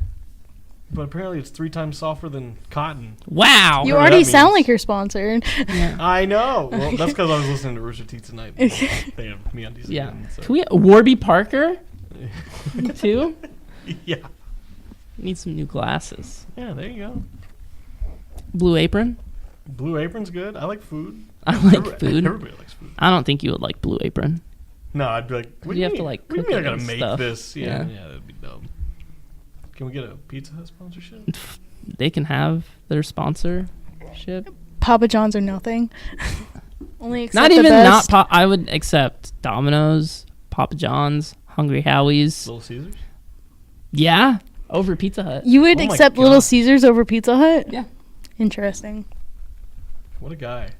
But apparently it's 3 times softer than cotton. Wow. You Whatever already that sound means. like you're sponsored. Yeah. I know. Well, that's because I was listening to Rooster Teeth tonight. They have me on DC. Yeah. again, so. Can we Warby Parker too? Yeah. Need some new glasses. Yeah, there you go. Blue Apron. Blue Apron's good. I like food. I like food. Everybody likes food. I don't think you would like Blue Apron. No, I'd be like, what do You you have to, mean? like, What do you cook mean I it gotta and make stuff. this? Yeah, Yeah. that'd be dumb. Can we get a Pizza Hut sponsorship? They can have their sponsorship. Papa John's or nothing. Only accept Not the even best. I would accept Domino's, Papa John's, Hungry Howie's. Little Caesars? Yeah, over Pizza Hut. You would Oh my accept Little God. Caesars over Pizza Hut? Yeah. Interesting. What a guy.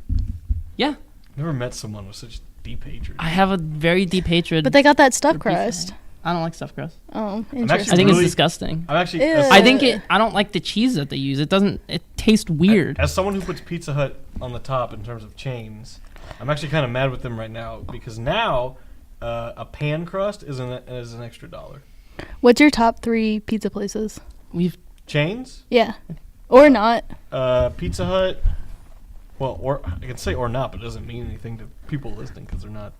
Yeah. Never met someone with such deep hatred. I have a very deep hatred. But they got that for stuffed Pizza crust. Hut. I don't like stuffed crust. Oh, actually interesting. I think really- it's disgusting. I'm actually, Ew. I think I don't like the cheese that they use. It tastes weird. as someone who puts Pizza Hut on the top in terms of chains, I'm actually kind of mad with them right now because now a pan crust is an extra $1. What's your top 3 pizza places? We've Chains, Yeah. Or not. Pizza Hut. Well, or I can say or not, but it doesn't mean anything to people listening because they're not.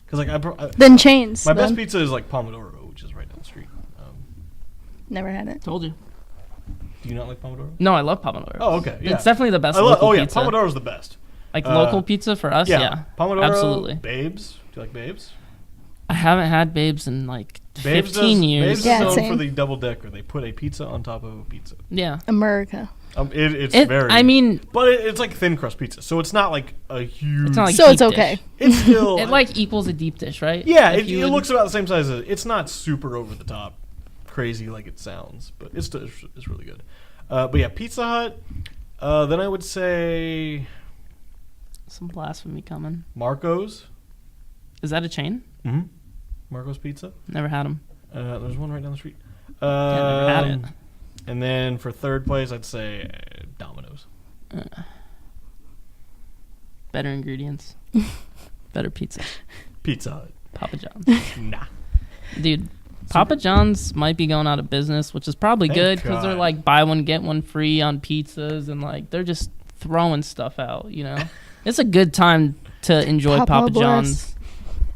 Because like Then chains. my best then. pizza is like Pomodoro, which is right down the street. Never had it. told you. Do you not like Pomodoro? No, I love Pomodoro. Oh, okay. Yeah. It's definitely the best I local yeah, pizza. Pomodoro's the best. Like uh, local pizza for us, yeah. Pomodoro, absolutely. Babes. Do you like Babes? I haven't had Babes in like Babes 15 years. Babes Yeah, is known same. for the double decker. They put a pizza on top of a pizza. Yeah. America. It's It, very. I mean, but it's like thin crust pizza, so it's not like a huge. it's not like So it's deep okay. dish. It's still. It like equals a deep dish, right? yeah, If it you would- looks about the same size as. It's not super over the top, crazy like it sounds, but it's really good. But yeah, Pizza Hut. Then I would say some blasphemy coming. Marco's. Is that a chain? Mm-hmm. Marco's Pizza. Never had them. There's one right down the street. Yeah, never had it. And then for third place, I'd say Domino's. Better ingredients. Better pizza. Pizza Hut. Papa John's. Nah. Dude, Papa John's might be going out of business, which is probably Thank good because they're God. like buy one get one free on pizzas and like they're just throwing stuff out. You know, it's a good time to enjoy Papa Papa bless. John's.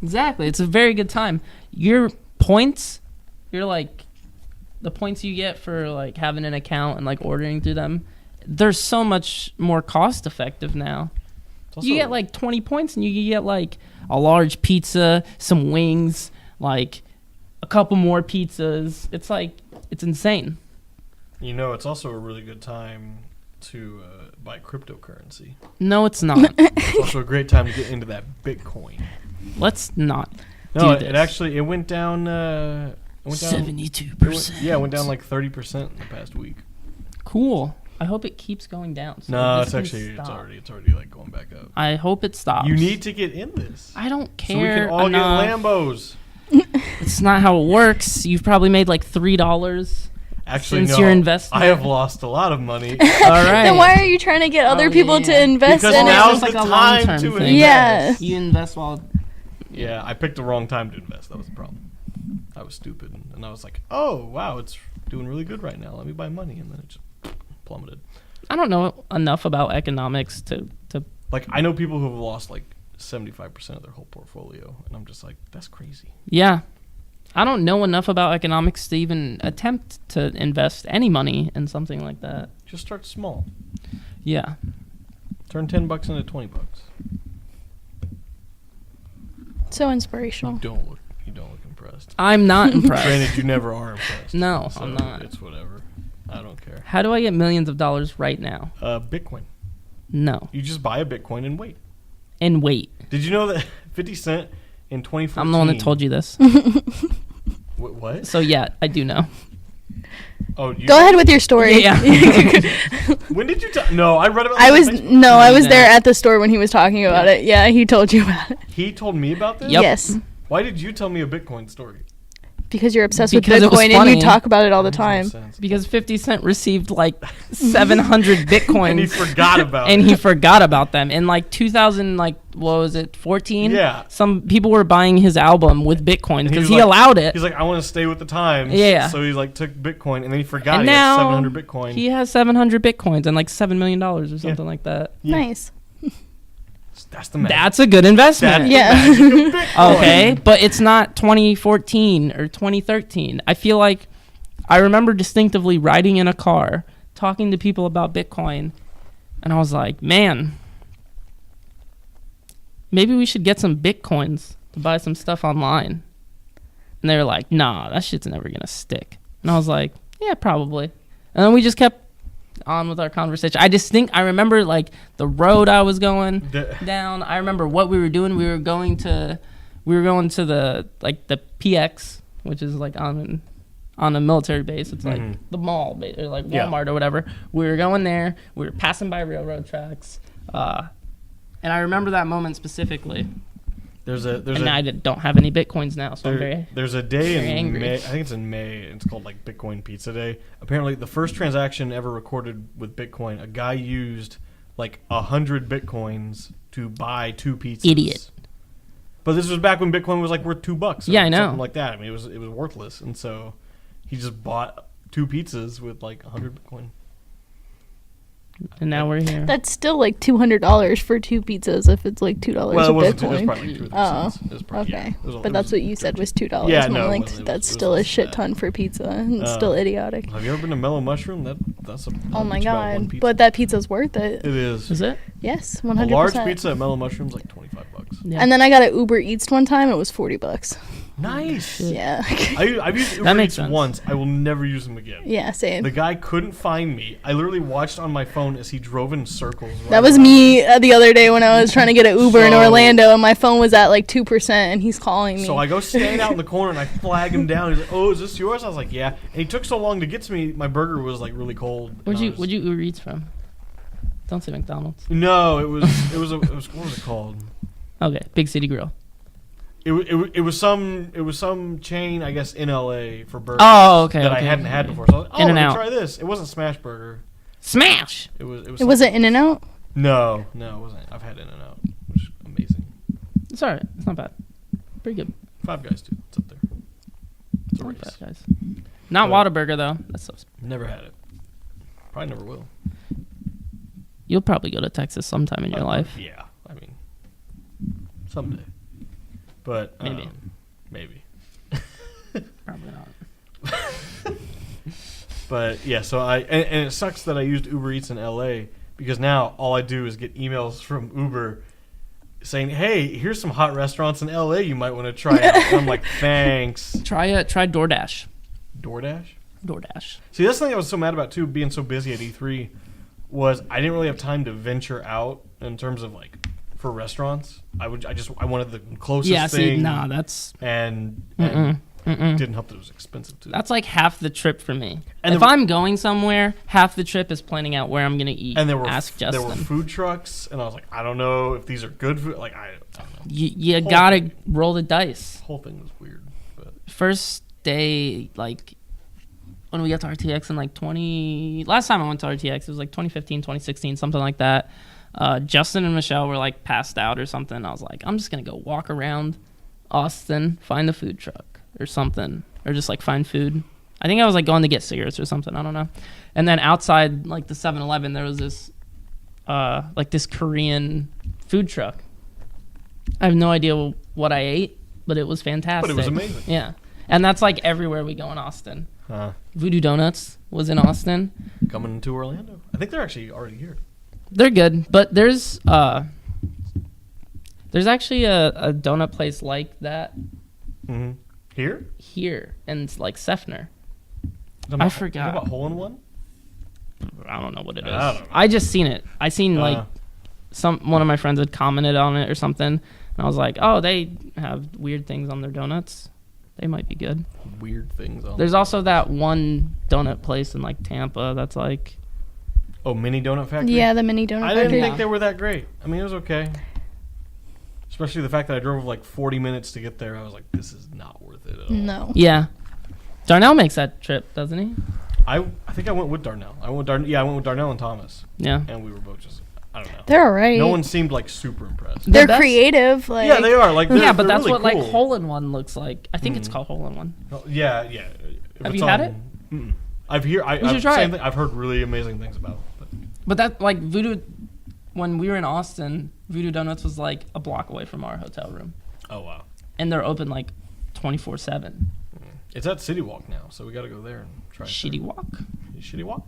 Exactly, it's a very good time. Your points, you're like the points you get for like having an account and like ordering through them. They're so much more cost effective now. It's also- You get like 20 points and you get like a large pizza, some wings, like a couple more pizzas. It's like, it's insane. You know, it's also a really good time to buy cryptocurrency. No, it's not. It's also a great time to get into that Bitcoin. Let's not No, do it this. actually it went down. It went down. 72%. Yeah, it went down like 30% in the past week. Cool. I hope it keeps going down. so No, this it's can actually stop. it's already like going back up. I hope it stops. You need to get in this. I don't So we care can all enough. get Lambos. It's not how it works. You've probably made like $3. Actually, Since no. you're investing. I have lost a lot of money. All right. Then why are you trying to get other Oh, people yeah. to invest Because in now- it? Now's It's the like a time long-term to thing. Yeah. You invest while Yeah, I picked the wrong time to invest. That was the problem. I was stupid, and I was like, "Oh, wow, it's doing really good right now. Let me buy money," and then it just plummeted. I don't know enough about economics to Like I know people who have lost like 75% of their whole portfolio, and I'm just like, "That's crazy." yeah. I don't know enough about economics to even attempt to invest any money in something like that. Just start small. Yeah. Turn $10 into $20. So inspirational. You don't look impressed. I'm not impressed. Granted, you never are impressed. No, so I'm not. It's whatever. I don't care. How do I get millions of dollars right now? Bitcoin. No. You just buy a Bitcoin and wait. And wait. Did you know that 50 Cent in 2014? I'm the one that told you this. What? So yeah, I do know. Oh, you Go ahead with your story. Yeah. When did you tell? No, I read about. I this was on Facebook. I was Yeah. there at the store when he was talking about it. Yeah, he told you about it. He told me about this. Yep. Yes, Why did you tell me a Bitcoin story? Because you're obsessed Because with it was Bitcoin and funny. you talk about it all the Makes no time. sense. Because 50 Cent received like 700 bitcoins. And he forgot about and it. he forgot about them in like 2000, like what was it, 14? Yeah. Some people were buying his album with bitcoins And because was he like- allowed it. He's like, I want to stay with the times. Yeah. So he like took Bitcoin and then he forgot And he had now 700 Bitcoin. He has 700 bitcoins and like $7 million or something like that. Yeah. Nice. That's the magic. That's a good investment. That's Yeah. the magic of Bitcoin. Okay, but it's not 2014 or 2013. I feel like I remember distinctively riding in a car talking to people about Bitcoin, and I was like, man, maybe we should get some Bitcoins to buy some stuff online. And they were like, nah, that shit's never going to stick. And I was like, yeah, probably. And then we just kept on with our conversation. I remember like the road I was going down. I remember what we were doing. We were going to the like the PX, which is like on a military base. It's like the mall or like Walmart or whatever. We were going there. We were passing by railroad tracks. And I remember that moment specifically. There's And a I don't have any Bitcoins now, so I'm very there's a day very in angry. May. I think it's in May. It's called like Bitcoin Pizza Day. Apparently, the first transaction ever recorded with Bitcoin, a guy used like 100 Bitcoins to buy 2 pizzas. Idiot. But this was back when Bitcoin was like worth $2. Yeah, I know. Something like that. I mean, it was worthless, and so he just bought 2 pizzas with like 100 Bitcoin. and now we're here. That's still like $200 for 2 pizzas if it's like $2 Well, it a wasn't. It was Bitcoin. probably like 2 or 3 Oh, cents. It was probably, Okay. yeah, it was- But it that's was what you said was $2. Yeah, I'm no, it like, wasn't. It that's was still a less shit than that. ton for pizza and it's still idiotic. Have you ever been to Mellow Mushroom? That's a Oh my about one god. pizza. But that pizza's worth it. It is. Is it? Yes, A 100%. large pizza at Mellow Mushroom's like $25. Yeah. And then I got an Uber Eats one time. It was $40. Nice. Yeah. I've used Uber That makes Eats sense. once. I will never use them again. Yeah, same. The guy couldn't find me. I literally watched on my phone as he drove in circles. right That was around me the other day when I was trying to get an Uber in So- Orlando and my phone was at like 2% and he's calling me. So I go stand out in the corner and I flag him down. He's like, "Oh, is this yours?" I was like, "Yeah." And he took so long to get to me. My burger was like really cold. and Where'd I you was- Uber Eats from? Don't say McDonald's. No, it was what was it called? Okay, Big City Grill. It was some chain, I guess, in LA for burgers. Oh, okay, That I okay, hadn't okay. had before. So I was like, "Oh, let me In-N-Out. try this." It wasn't Smash Burger. Smash. It was. it wasn't In-N-Out? No, it wasn't. I've had In-N-Out, which is amazing. It's alright. It's not bad. Pretty good. Five Guys too. It's up there. It's a I race. like that, guys. Not But- Whataburger though. That's so. Never had it. Probably never will. You'll probably go to Texas sometime in your life. Yeah, I mean, someday. But Maybe. maybe. Probably not. But yeah, so and it sucks that I used Uber Eats in LA because now all I do is get emails from Uber saying, "Hey, here's some hot restaurants in LA you might want to try out." And I'm like, "Thanks." Try DoorDash. DoorDash? DoorDash. See, that's the thing I was so mad about too, being so busy at E3, was I didn't really have time to venture out in terms of like for restaurants. I wanted the closest Yeah. See, thing. nah. That's and Mm-mm. didn't help that it was expensive too. that's like half the trip for me. And if the- I'm going somewhere, half the trip is planning out where I'm gonna eat. And there were Ask there were Justin. food trucks, and I was like, I don't know if these are good food. Like I don't know. You Whole gotta thing. roll the dice. The whole thing was weird, but First day, like when we got to RTX in like last time I went to RTX, it was like 2015, 2016, something like that. Justin and Michelle were like passed out or something. I was like, I'm just gonna go walk around Austin, find a food truck or something, or just like find food. I think I was like going to get cigarettes or something. I don't know. And then outside like the 7-Eleven, there was this like this Korean food truck. I have no idea what I ate, but it was fantastic. but it was amazing. Yeah. And that's like everywhere we go in Austin. Huh. Voodoo Donuts was in Austin. Coming to Orlando, I think they're actually already here. They're good, but there's actually a donut place like that Mm-hmm. Here? here, and it's like Sefner. Talking I about- forgot. talking about Hole in One? I don't know what it is. I don't know. I just seen it. I seen like Uh, one of my friends had commented on it or something, and I was like, oh, they have weird things on their donuts. They might be good. weird things on. There's also that one donut place in like Tampa that's like, Oh, Mini Donut Factory? Yeah, the mini donut I didn't factory. think they were that great. I mean, it was okay. Especially the fact that I drove like 40 minutes to get there. I was like, this is not worth it at all. No. yeah. Darnell makes that trip, doesn't he? I think I went with Darnell. I went with Darnell and Thomas, Yeah. and we were both just, I don't know. They're alright. No one seemed like super impressed. They're best- creative. Like, Yeah, they are. Like, Yeah, but they're that's really what cool. like hole in one looks like. I think it's called hole in one. Oh, yeah. If Have it's you had on- it? Mm-mm. I've should try it. I've heard really amazing things about it. But that like Voodoo, when we were in Austin, Voodoo Donuts was like a block away from our hotel room, Oh wow. and they're open like 24/7. It's at City Walk now, so we got to go there and try. Shitty walk. Shitty Walk.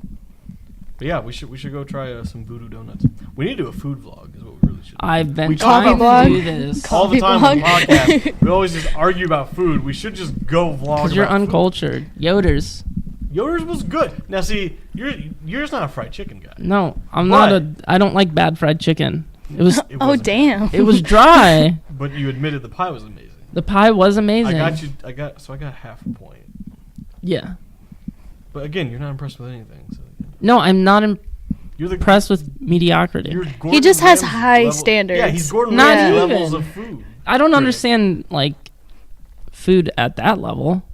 But yeah, we should go try some Voodoo Donuts. We need to do a food vlog. Is what we really should. Do. I've been We trying talk to do about- this All the Coffee time on the vlog. podcast, we always just argue about food. We should just go vlog. because you're about food. uncultured. Yoder's. Yours was good. Now see, yours not a fried chicken guy. No, I'm not a. I don't like bad fried chicken. It was It Oh wasn't. damn. it was dry. But you admitted the pie was amazing. The pie was amazing. I got half a point. Yeah. But again, you're not impressed with anything. So No, I'm not you're the impressed with mediocrity. You're He Gordon just has Ramsay high level- standards. Yeah, he's Gordon Not Ramsay even. levels of food. I don't Really. understand like food at that level.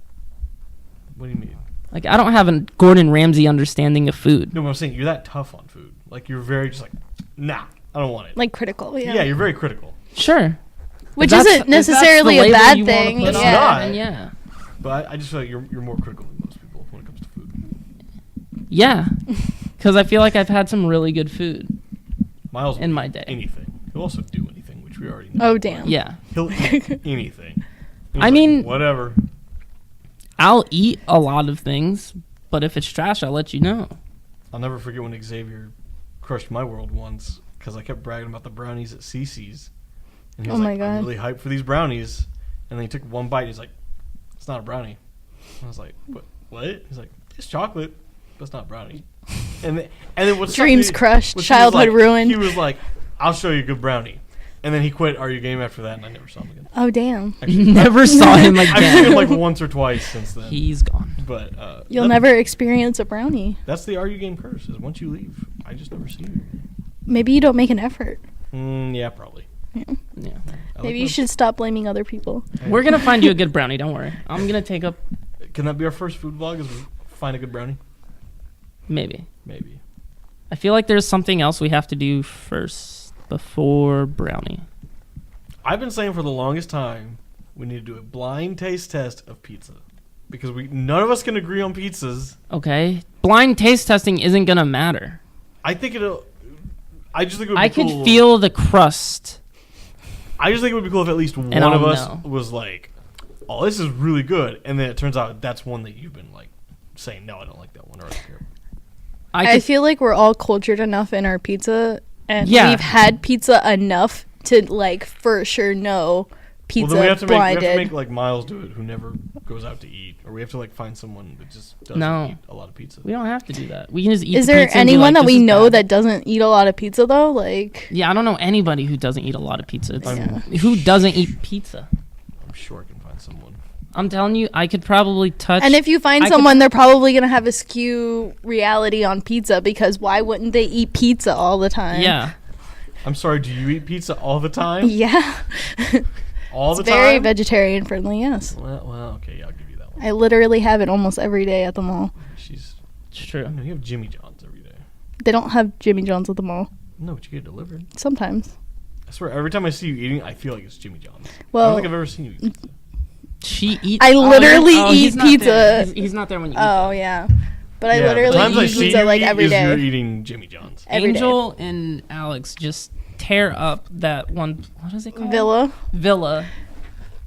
What do you mean? Like I don't have a Gordon Ramsay understanding of food. No, but I'm saying you're that tough on food. Like you're very just like, nah, I don't want it. Like critical. Yeah. Yeah, you're very critical. Sure. Which If that's- isn't if that's the necessarily a label bad you wanna thing. put It's on Yeah. it, not. then yeah. But I just feel like you're more critical than most people when it comes to food. Yeah. Because I feel like I've had some really good food. Miles will In eat my day. anything. He'll also do anything, which we already know. Oh damn. Yeah. He'll eat anything. He's I like, mean- whatever. I'll eat a lot of things, but if it's trash, I'll let you know. I'll never forget when Xavier crushed my world once because I kept bragging about the brownies at Cece's. And he was Oh like, my I'm God. really hyped for these brownies. And then he took one bite. He's like, it's not a brownie. And I was like, what? He's like, it's chocolate, but it's not a brownie. And then what's Dreams crushed, childhood ruined. He was like, I'll show you a good brownie. And then he quit Are You Game after that, and I never saw him again. Oh damn. Actually, Never saw him I've seen him again. like once or twice since then. He's gone. But You'll never experience a brownie. That's the Are You Game curse. Is once you leave, I just never see you. Maybe you don't make an effort. Yeah, probably. Yeah. I Maybe like you should stop blaming other people. my- We're gonna find you a good brownie. Don't worry. I'm gonna take up Can that be our first food vlog? Is we find a good brownie? maybe. Maybe. I feel like there's something else we have to do first before brownie. I've been saying for the longest time we need to do a blind taste test of pizza because none of us can agree on pizzas. Okay. Blind taste testing isn't gonna matter. I think it'll. I just think it would be I cool. could feel the crust. I just think it would be cool if at least one And of I'll us know. was like, "Oh, this is really good," and then it turns out that's one that you've been like saying, "No, I don't like that one," or "I don't care." I feel like we're all cultured enough in our pizza, and Yeah. we've had pizza enough to like for sure know pizza Well, then we have blinded. to make like Miles do it, who never goes out to eat, or we have to like find someone that just doesn't No. eat a lot of pizza. We don't have to do that. We can just eat. Is the there pizza and be anyone like, that "This we is know bad." that doesn't eat a lot of pizza though? Like, Yeah, I don't know anybody who doesn't eat a lot of pizza. It's- I'm- Who doesn't eat pizza? I'm sure I can find someone. I'm telling you, I could probably touch. and if you find I could- someone, they're probably gonna have a skew reality on pizza because why wouldn't they eat pizza all the time? yeah, I'm sorry. Do you eat pizza all the time? Yeah. All the It's very time. vegetarian friendly. Yes, Well, okay, yeah, I'll give you that one. I literally have it almost every day at the mall. She's. it's true. You have Jimmy John's every day. They don't have Jimmy John's at the mall. No, but you get it delivered. Sometimes. I swear, every time I see you eating, I feel like it's Jimmy John's. I Well, don't think I've ever seen you eat pizza. She eats. I literally he's eat not there. pizza. He's not there when you eat. Oh yeah, but I Yeah, the literally times I eat see pizza you like eat every is You're day. eating Jimmy John's. Every day. Angel and Alex just tear up that one. What is it called? Villa.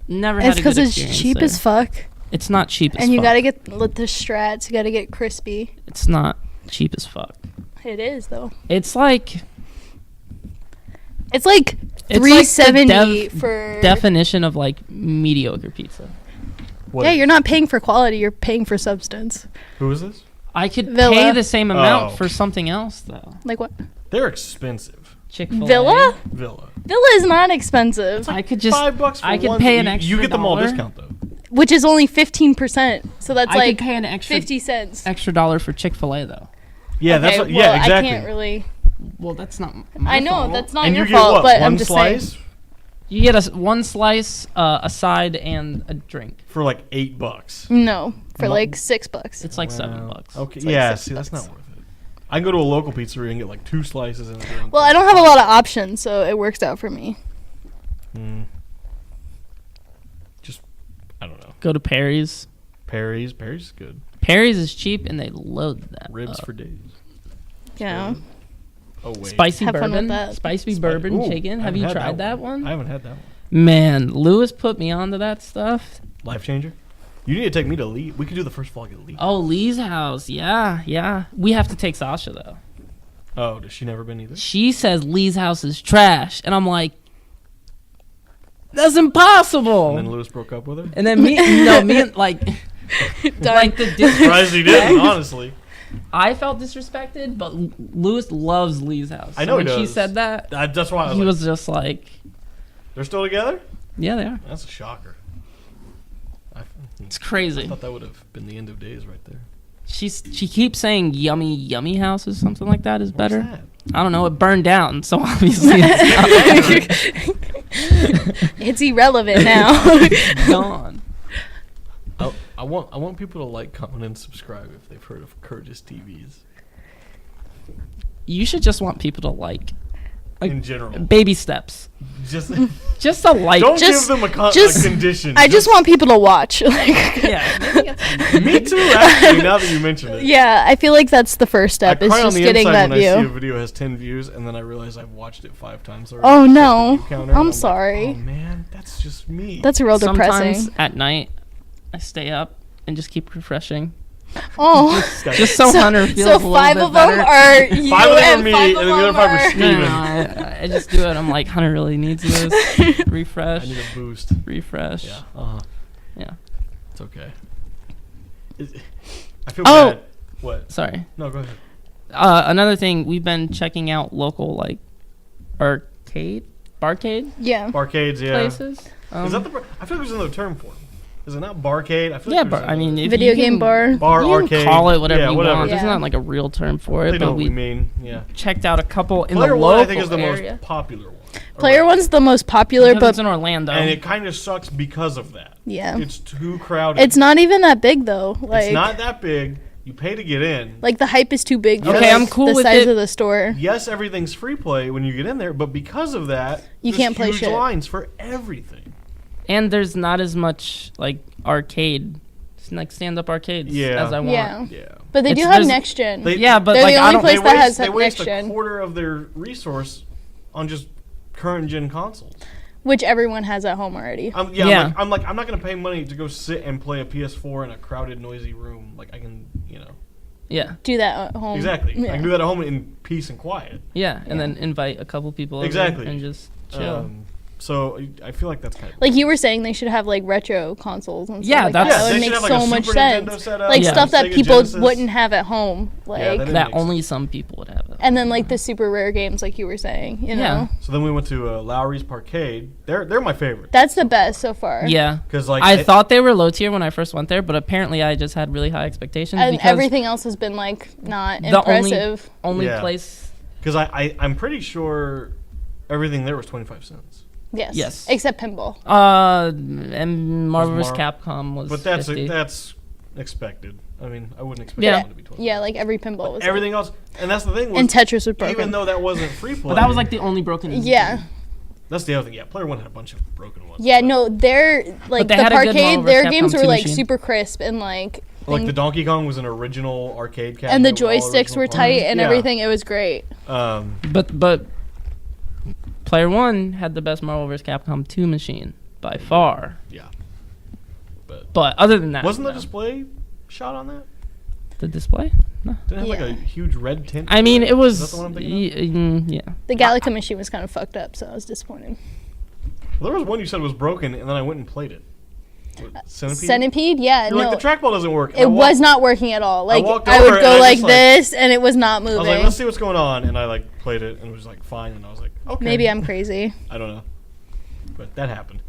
Never It's had a good because it's experience cheap there. as fuck, It's not cheap as and you fuck. gotta get the strats. You gotta get crispy. It's not cheap as fuck. It is though. It's like It's like It's $3.70 like the for. definition of like mediocre pizza. What Yeah, is- you're not paying for quality. You're paying for substance. Who is this? I could Villa. pay the same amount Oh. for something else though. Like what? They're expensive. Chick-fil-A. Villa? Villa. Villa is not expensive, I could just $5 for I could one. pay an You extra get the mall dollar. discount though. which is only 15%. So that's I like could pay an extra 50 cents. extra dollar for Chick-fil-A though. Yeah, that's Okay, what, well, yeah, exactly. I can't really. Well, that's not my I know fault. that's not And your you get fault, what? but One I'm just slice? saying. You get one slice, a side, and a drink. For like $8. No, for Mu- like $6. It's like Wow. $7. Okay, It's like yeah. $6. See, that's not worth it. I can go to a local pizzeria and get like 2 slices and a drink. Well, I don't have a lot of options, so it works out for me. Just, I don't know. Go to Perry's. Perry's is good. Perry's is cheap, and they load that Ribs up. for days. Yeah. Oh wait. Spicy Have fun with bourbon. that. Spicy bourbon Ooh, chicken. I Have haven't you had tried that one? I haven't had that one. Man, Lewis put me onto that stuff. Life changer. You need to take me to Lee. We could do the first vlog at Lee. Oh, Lee's house. Yeah. We have to take Sasha, though. Oh, does she never been either? She says Lee's house is trash. And I'm like, that's impossible. And then Lewis broke up with her. And then me and like Done. the Surprised he didn't, honestly. I felt disrespected, but Lewis loves Lee's house. I So know he when she does. said that, That's why I was he like, was just like, they're still together? yeah, they are. That's a shocker. I It's crazy. thought that would have been the end of days right there. She keeps saying yummy house or something like that is What's better. that? I don't know. It burned down, so obviously it's It's irrelevant now. gone. I want people to like, comment, and subscribe if they've heard of Curtis TVs You should just want people to like in general. baby steps. Just Just a like. don't Just- give them a just- condition. I just want people to watch. Like, Yeah. maybe get some- Me too. Actually, now that you mention it. yeah, I feel like that's the first I step. Is cry on just the getting inside that when I see a view. video has 10 views, and then I realize I've watched it 5 times already. Oh, Check the no. view counter, and I'm like, sorry. oh man, that's just me. That's real Sometimes depressing. at night, I stay up and just keep refreshing, Oh, just so Hunter feels a so little 5 bit of them better. are you 5 of them and are me, 5 and of the other them 5 are are. Steven. I just do it. I'm like, Hunter really needs this. I Refresh. need a boost. Refresh. Yeah. Yeah. It's okay. I feel Oh. bad. What? Sorry. No, go ahead. Another thing, we've been checking out local like barcade Yeah. Barcades, yeah. places. Is that the? I feel like there's another term for it. Is it not barcade? I feel yeah, like but there's I mean, another- if Video you game can- bar. bar, you arcade. can call it whatever yeah, you whatever. want. There's Yeah. not like a real term for They it, know but what we we mean. Yeah. checked out a couple in Player the one, local I think, is the area. most popular one. Player Or- one's the most popular, Because but it's in Orlando. and it kind of sucks because of that. yeah, It's too crowded. it's not even that big though. Like, It's not that big. You pay to get in. like the hype is too big. For, Okay, like, I'm cool the with size it. of the store. Yes, everything's free play when you get in there, but because of that, You there's can't play huge shit. lines for everything. And there's not as much like arcade, like stand-up arcades Yeah. as I want. Yeah, Yeah. but they do It's- have there's- next gen. They- Yeah, but They're like the I only don't. place that has they waste next a gen. quarter of their resource on just current gen consoles. which everyone has at home already. Yeah. I'm not gonna pay money to go sit and play a PS4 in a crowded, noisy room. Like I can, Yeah, Do that at home. exactly. Yeah. I can do that at home in peace and quiet. yeah, and Yeah. then invite a couple people over Exactly. and just chill. So I feel like that's kind of Like you were saying, they should have like retro consoles and stuff Yeah, like that's- that. they That would should make have, like, so a much Super Nintendo sense. setup, Like Yeah. stuff that Sega people Genesis. wouldn't have at home. Like, that that makes only some people would have it. and then like the super rare games, like you were saying. You know, Yeah. So then we went to Lowry's Parkade. They're my favorite. that's the best so far. Yeah, Because like I thought they were low tier when I first went there, but apparently I just had really high expectations And because everything else has been like not The impressive. only Yeah. place. because I'm pretty sure everything there was 25 cents. Yes. Yes. Except pinball. And Marvel vs. Mar- Capcom was. But that's 50. that's expected. I mean, I wouldn't expect Yeah. that to be 25. Yeah, like every pinball was. Everything else, and that's the thing. Was, and Tetris was broken. even though that wasn't free play, But that was like the only broken. yeah. that's the other thing. Yeah, Player One had a bunch of broken ones. Yeah, but- no, they're like they the had a good Marvel Parkade. vs. Their Capcom games were 2 like machine. super crisp and like. like the thing- Donkey Kong was an original arcade cabinet. and the with all joysticks original were parts. tight and Yeah. everything. It was great. But Player One had the best Marvel vs. Capcom 2 machine by far. Yeah. But other than that, Wasn't the no. display shot on that? The display? No. Didn't it have like a Yeah. huge red tint? I to mean, it Is was. that the one I'm thinking of? Yeah. The Galaga machine was kind of fucked up, so I was disappointed. Well, there was one you said was broken, and then I went and played it. What, Centipede? Centipede, yeah, You're no, like, the trackball doesn't work. And it I was not working at all. Like walked I over would and go I like just, like- this, and it was not I was like, moving. let's see what's going on, and I like played it, and it was like fine, and I was like, okay. Maybe I'm crazy. I don't know, but that happened.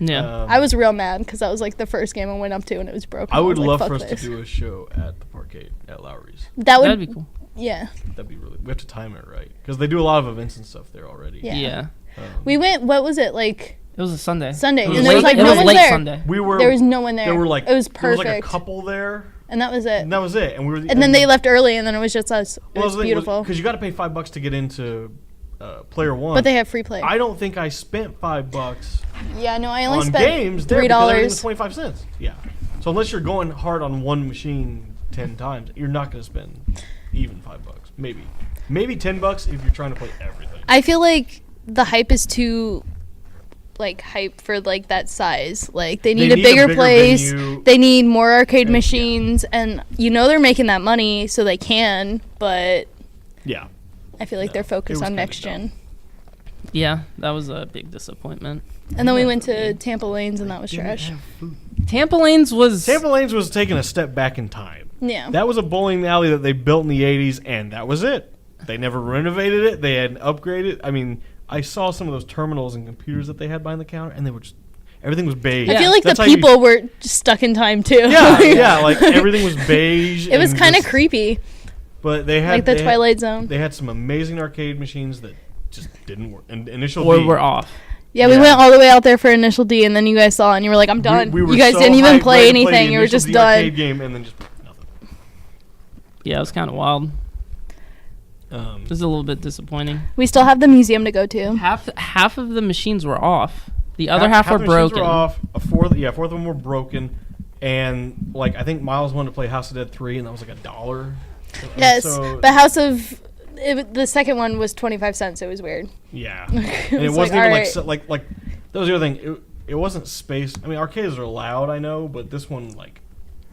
Yeah. I was real mad because that was like the first game I went up to, and it was broken. I would was like, love "Fuck for us this." to do a show at the Parkade at Lowry's. That would That'd be cool. Yeah. That'd be really. We have to time it right because they do a lot of events and stuff there already. Yeah. Yeah. We went. What was it like? It was a Sunday. Sunday, and It was there was, late, like, it no was one late there. Sunday. We were. There was no one there. There were like. It was There was like a perfect. couple there, And that was it. and that was it. And we were. And then they left early, and then it was just us. It was beautiful. Because you got to pay $5 to get into Player One. But they have free play. I don't think I spent $5 Yeah, no, I only on spent games there because everything was $3. 25 cents. Yeah. So unless you're going hard on one machine 10 times, you're not going to spend even $5. Maybe $10 if you're trying to play everything. I feel like the hype is too like hype for like that size. Like they need a bigger place. venue. They need more arcade Yeah. machines, and they're making that money, so they can. But Yeah. I feel like No, they're it focused was on kinda next gen. Yeah, that was a big disappointment. And then we Yeah, went for to me. Tampa Lanes, and that was Didn't trash. have food. Tampa Lanes was Tampa Lanes was taking a step back in time. Yeah. That was a bowling alley that they built in the 80s, and that was it. They never renovated it. They hadn't upgraded. I mean, I saw some of those terminals and computers that they had behind the counter, and they were just everything was beige. I Yeah. feel like That's the how you- people were just stuck in time too. Yeah, yeah, like everything was beige. It was and kind of just- creepy, But they had like the they had- Twilight Zone. They had some amazing arcade machines that just didn't work. And Initial or D, were off. Yeah, we Yeah. went all the way out there for Initial D, and then you guys saw it, and you were like, I'm done. we were You guys so didn't even hyped, play ready to anything. the You were Initial just D done. arcade game, and then just nothing. Yeah, it was kind of wild. Um, It was a little bit disappointing. We still have the museum to go to. Half of the machines were off. The other half were the machines broken. Were off. A fourth of them were broken, and like I think Miles wanted to play House of Dead 3, and that was like $1. Yes, So, but House of the second one was 25 cents. It was weird. yeah, It and it was wasn't like, even alright. like that was the other thing. It wasn't space. I mean, arcades are loud, I know, but this one like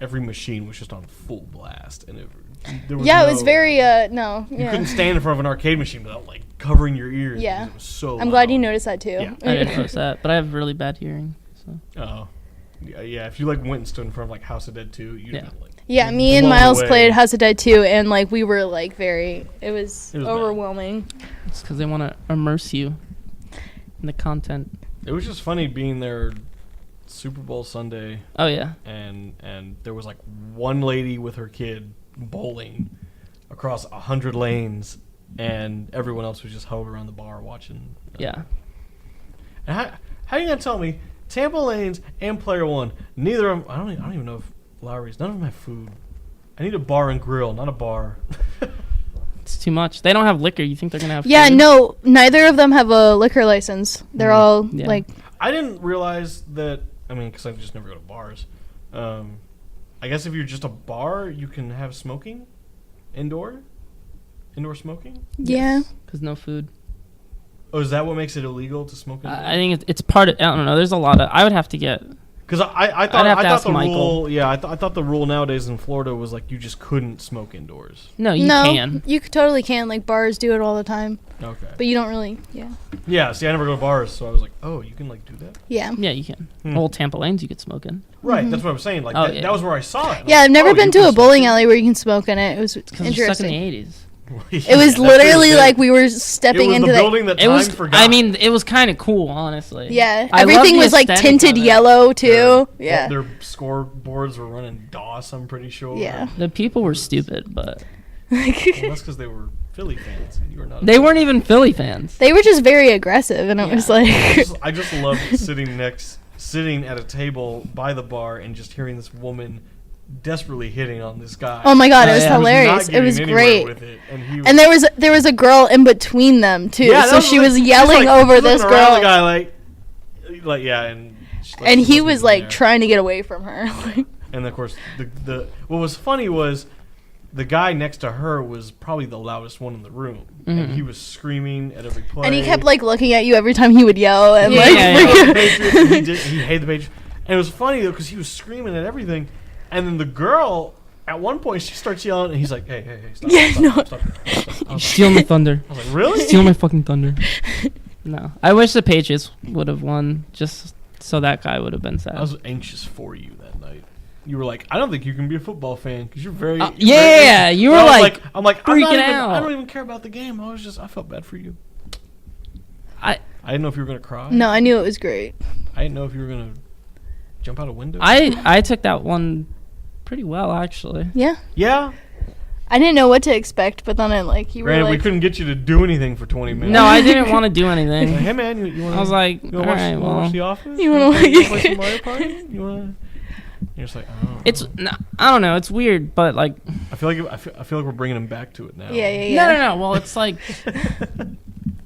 every machine was just on full blast, and there was Yeah, it was no- very no. You Yeah, couldn't stand in front of an arcade machine without like covering your ears. Yeah. because it was so. I'm glad you loud. noticed that too. Yeah. I didn't notice that, but I have really bad hearing. So Oh, yeah. If you like went and stood in front of like House of Dead 2, you'd Yeah. been, like Yeah, me and blown Miles away. played House of Dead 2, and like we were like very. It was It was bad. overwhelming. it's because they want to immerse you in the content. It was just funny being there Super Bowl Sunday, Oh yeah, and there was like one lady with her kid bowling across 100 lanes, and everyone else was just huddled around the bar watching. yeah. And how are you gonna tell me Tampa Lanes and Player One? Neither of them. I don't even know if Lowry's. None of them have food. I need a bar and grill, not a bar. It's too much. They don't have liquor. You think they're gonna have? Yeah, food? no, neither of them have a liquor license. They're all Yeah. like, I didn't realize that. I mean, because I just never go to bars. I guess if you're just a bar, you can have smoking, indoor smoking. yeah. because no food. Oh, is that what makes it illegal to smoke? I think it's part of. I don't know. There's a lot of. I would have to get. Because I I'd thought have to I thought ask the Michael. rule. Yeah, I thought the rule nowadays in Florida was like you just couldn't smoke indoors. No, you no, can. you totally can. Like bars do it all the time, Okay. but you don't really. Yeah. Yeah. See, I never go to bars, so I was like, oh, you can like do that. Yeah. Yeah, you can. Hmm. Old Tampa Lanes, you could smoke in. Right. That's what I'm saying. Like Oh, that, yeah. that was where I saw it. Yeah, I've never been to a bowling alley. alley where you can smoke in it. It was Because we're stuck in interesting. the 80s. It was literally like we were stepping it was into the the. building that It time was. forgot. I mean, it was kind of cool, honestly. Yeah, I love everything the was like aesthetic tinted of it. yellow too. Their- Yeah. Their scoreboards were running DOS. I'm pretty sure. Yeah. The people were stupid, but Well, that's because they were Philly fans, and you were not. they weren't even Philly fans. They were just very aggressive, and it was like. I just loved sitting at a table by the bar and just hearing this woman desperately hitting on this guy. Oh my god, Oh, it was yeah. Who was not hilarious. It getting was anywhere great. with it, and he was, And there was a girl in between them too, Yeah, that so she like- was she's yelling like over looking this around girl, The guy like yeah, and and he wasn't was even like there. trying to get away from her. And of course, the what was funny was the guy next to her was probably the loudest one in the room, and he was screaming at every play. And he kept like looking at you every time he would yell, and Yeah, like yeah, yeah. the Patriots, he hated the Patriots, and it was funny though because he was screaming at everything, and then the girl at one point she starts yelling, and he's like, "Hey, stop! Yeah, stop, no. stop, stop, stop, stop." I was, Steal my thunder. I was like, "Really?" Steal my fucking thunder. No, I wish the Patriots would have won, just so that guy would have been sad. I was anxious for you that night. You were like, "I don't think you can be a football fan because you're very." Yeah, you were I was like I'm like, freaking I out. don't even care about the game. I felt bad for you. I I didn't know if you were gonna cry. no, I knew it was great. I didn't know if you were gonna jump out a window. I took that one pretty well, actually. Yeah, Yeah. I didn't know what to expect, but then you were Granted, we like, couldn't get you to do anything for 20 minutes. No, I didn't want to do Like, anything. hey man, you want? I was like, you all want right, to well, watch The Office? You wanna play some Mario Party? You want? You're just like, oh. I don't know. It's weird, but like, I feel like we're bringing him back to it now. yeah. no. Well, it's like,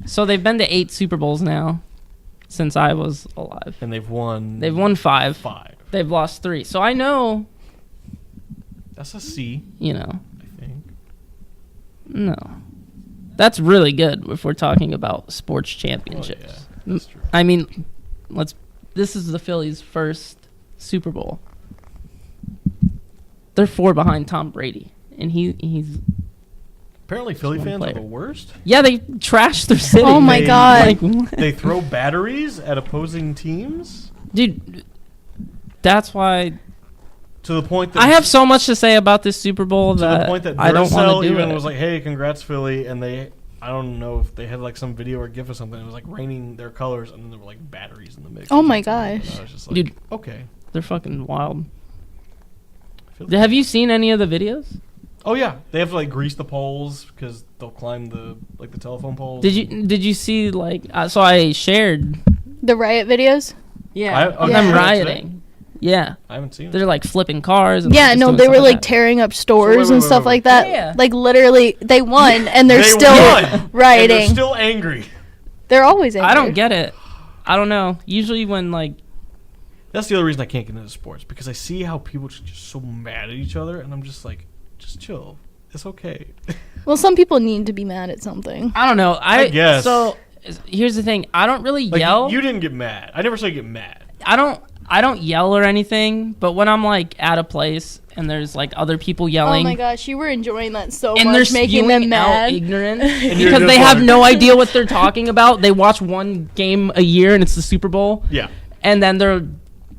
so they've been to 8 Super Bowls now since I was alive. And they've won. They've won 5. 5. They've lost 3. So I know, That's a C, you know, I think. no. That's really good if we're talking about sports Oh, championships. yeah, that's true. I mean, this is the Phillies' first Super Bowl. They're 4 behind Tom Brady, and he's Apparently, Philly one fans are player. the worst. yeah, they trashed their city. Oh my They- god. Like, what? They throw batteries at opposing teams Dude, that's why to the point that I have so much to say about this Super Bowl to that the point that I don't Duracell want to do even it. was like, "Hey, congrats, Philly!" And I don't know if they had like some video or GIF or something. It was like raining their colors, and then there were like batteries in the mix. Oh or my something. gosh. And I was just like, Dude. okay. They're fucking wild. Philly- Have you seen any of the videos? Oh yeah, they have to like grease the poles because they'll climb the telephone poles. Did you see like so I shared The riot videos? of okay, them yeah. rioting. Yeah. I haven't seen it. They're like flipping cars and Yeah, just no, doing they stuff were like like that. tearing up stores wait, and wait, stuff wait. like that. Yeah. Like literally, they won and they're They still won! And they're rioting. still angry. They're always angry. I don't get it. I don't know. Usually when like That's the other reason I can't get into sports because I see how people are just so mad at each other, and I'm just like, just chill. It's okay. Well, some people need to be mad at something. I don't know. I guess. So here's the thing. I don't really Like, yell. you didn't get mad. I never say get mad. I don't yell or anything, but when I'm like at a place and there's like other people Oh yelling my gosh, you were enjoying that so and they're much, making them spewing out mad. ignorance you're because just they have like- no idea what they're talking about. They watch one game a year and it's the Super Bowl, Yeah. and then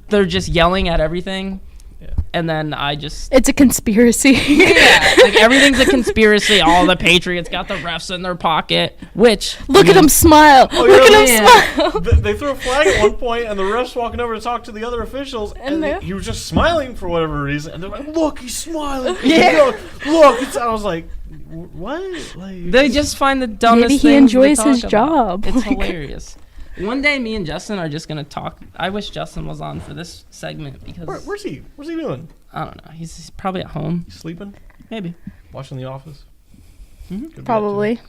they're just yelling at everything, Yeah. and then I just It's a conspiracy. yeah, like everything's a conspiracy. All the Patriots got the refs in their pocket, which Look at him smile. Oh, Look yeah, at him yeah. smile. They threw a flag at one point, and the ref's walking over to talk to the other officials, and they're- he was just smiling for whatever reason. And they're like, "Look, he's smiling. Yeah. Look." It's, I was like, "What?" Like, they just find the dumbest Maybe he things to enjoys his talk about. job. It's Like- hilarious. One day, me and Justin are just gonna talk. I wish Justin was on for this segment because where's he? What's he doing? I don't know. He's probably at home, He's sleeping, maybe. watching The Office. Mhm. Could be that, Probably. too.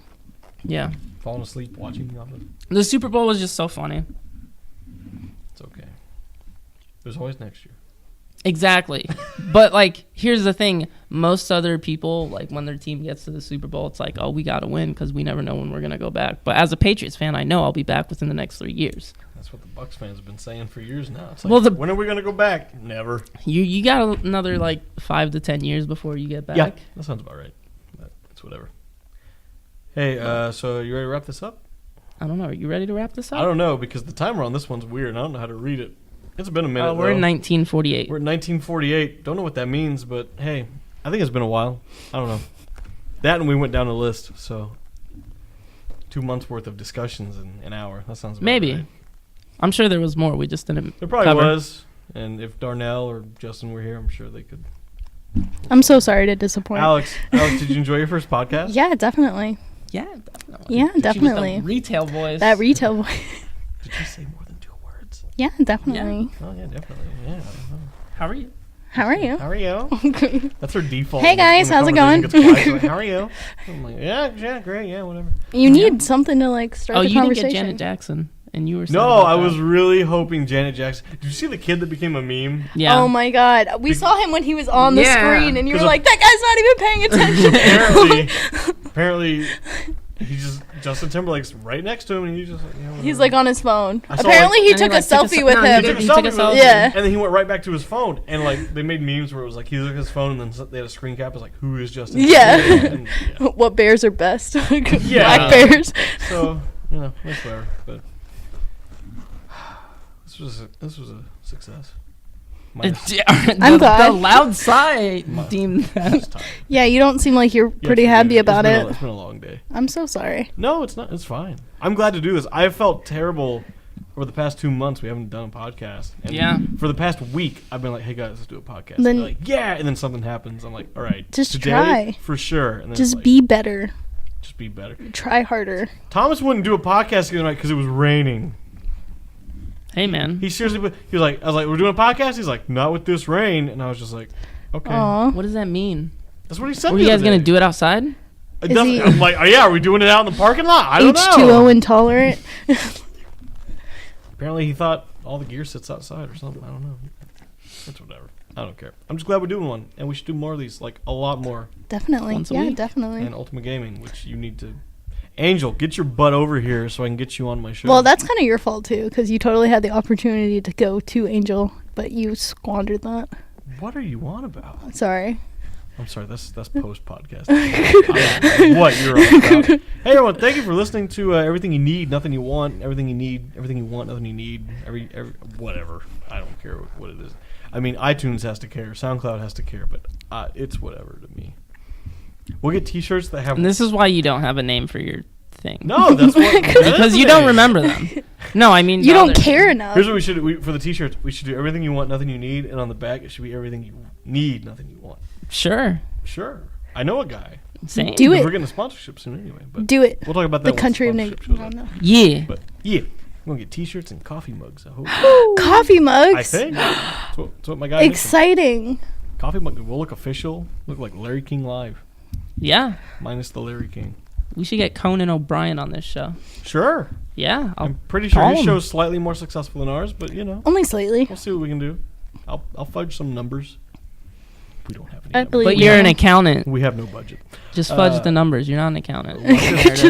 Yeah. Falling asleep watching The Office. The Super Bowl was just so funny. It's okay. There's always next year. Exactly. But like, here's the thing: most other people, like when their team gets to the Super Bowl, it's like, oh, we gotta win because we never know when we're gonna go back. But as a Patriots fan, I know I'll be back within the next 3 years. That's what the Bucks fans have been saying for years now. It's Well, like, when are we gonna go back? Never. You got another like 5 to 10 years before you get back. Yeah, that sounds about right. But it's whatever. Hey, so you ready to wrap this up? I don't know. Are you ready to wrap this up? I don't know because the timer on this one's weird. And I don't know how to read it. It's been a minute. We're in though. 1948. We're in 1948. Don't know what that means, but hey, I think it's been a while. I don't know. That and we went down a list, so 2 months worth of discussions in an hour. That sounds about Maybe. right. I'm sure there was more. We just didn't. There probably cover. was. And if Darnell or Justin were here, I'm sure they could. I'm so sorry to disappoint. Alex, did you enjoy your first podcast? Yeah, definitely. Yeah, definitely. Yeah, She was the definitely. retail voice. That retail voice. Did you say more than 2 words? Yeah, definitely. Oh yeah, definitely. Yeah. How are you? How are you? How are you? That's her default. Hey, guys, when the how's it conversation going? gets quiet, she's like, how are you? I'm like, yeah, great, yeah, whatever. You need something to like start Oh, the you didn't conversation. get Janet Jackson, and you were. sad No, about I that. was really hoping Janet Jackson. Did you see the kid that became a meme? Yeah. Oh my god. We saw him when he was on the Yeah. screen and you were 'Cause like, that guy's not even paying attention. Apparently, Justin Timberlake's right next to him, and he's just like, yeah, whatever. He's like on his phone. I saw, Apparently like- he And took a like, took selfie with no, him. He took a He took a selfie with selfie. him, Yeah. and then he went right back to his phone, and like they made memes where it was like he looked at his phone, and then they had a screen cap. It was like, who is Justin? Yeah. Timberlake? And, yeah. What bears are best? Yeah. Black bears. So that's whatever. But this was a success. Minus- I'm glad. The loud sigh deemed that. minus time. Yeah, you don't seem like you're Yeah, pretty forgive happy me. about It's been it. It's been a long day. I'm so sorry. No, it's not. It's fine. I'm glad to do this. I felt terrible over the past 2 months, we haven't done a podcast. And Yeah. for the past week, I've been like, hey, guys, let's do a podcast. Then- They're like, yeah. And then something happens. I'm like, all right. Just today, try. For sure. And then Just it's like, be better. Just be better. Try harder. Thomas wouldn't do a podcast the other night because it was raining. Hey, man. He seriously, he was like, I was like, we're doing a podcast? He's like, not with this rain. And I was just like, okay. Aw. What does that mean? That's what he said. Were the you guys other going day. to do it outside? It Is doesn't- he- I'm like, oh, yeah, are we doing it out in the parking lot? I don't H2O know. intolerant. Apparently he thought all the gear sits outside or something. I don't know. It's whatever. I don't care. I'm just glad we're doing one. And we should do more of these, like a lot more. Definitely. Once a Yeah, week. definitely. And Ultimate Gaming, which you need to... Angel, get your butt over here so I can get you on my show. Well, that's kind of your fault too, because you totally had the opportunity to go to Angel, but you squandered that. What are you on about? Sorry. I'm sorry, that's post podcast. What you're on about. Hey everyone, thank you for listening to Everything You Need, Nothing You Want, Everything You Need, Everything You Want, Nothing You Need, every whatever. I don't care what it is. I mean, iTunes has to care, SoundCloud has to care, but it's whatever to me. We'll get T-shirts that have. And this is why you don't have a name for your thing. No, that's what. Because you don't remember them. No, I mean... You the don't other care thing. enough. Here's what we should do. For the T-shirts, we should do Everything You Want, Nothing You Need, and on the back it should be Everything You Need, Nothing You Want. Sure. Sure, I know a guy. Same. Do it. We're getting a sponsorship soon anyway, but Do it. we'll talk about that. The once country of sponsorship Nate. shows up. No. Yeah. But yeah, we're gonna get T-shirts and coffee mugs. I hope. Coffee mugs. I think that's what my guy mentioned. Exciting. Coffee mug will look official. Look like Larry King live, Yeah. minus the Larry King. We should get Conan O'Brien on this show. Sure, Yeah. I'm pretty sure call his him. show's slightly more successful than ours, but you know, Only slightly. we'll see what we can do. I'll fudge some numbers. We don't have any. I numbers. believe But we you're will. an accountant. We have no budget. Just fudge Uh, the numbers. You're not an accountant.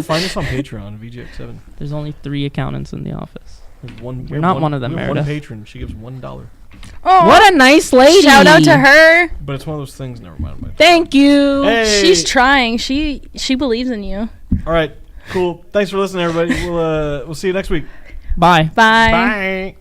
Find us on Patreon, VGX7. There's only 3 accountants in the office. There's one, You're not one of them, we have one Meredith. patron. She gives $1, Oh, What a nice lady. shout out to her. but it's one of those things. Never mind. Thank you. Hey. She's trying. She believes in you. All right, cool. Thanks for listening, everybody. We'll see you next week. Bye. Bye. Bye.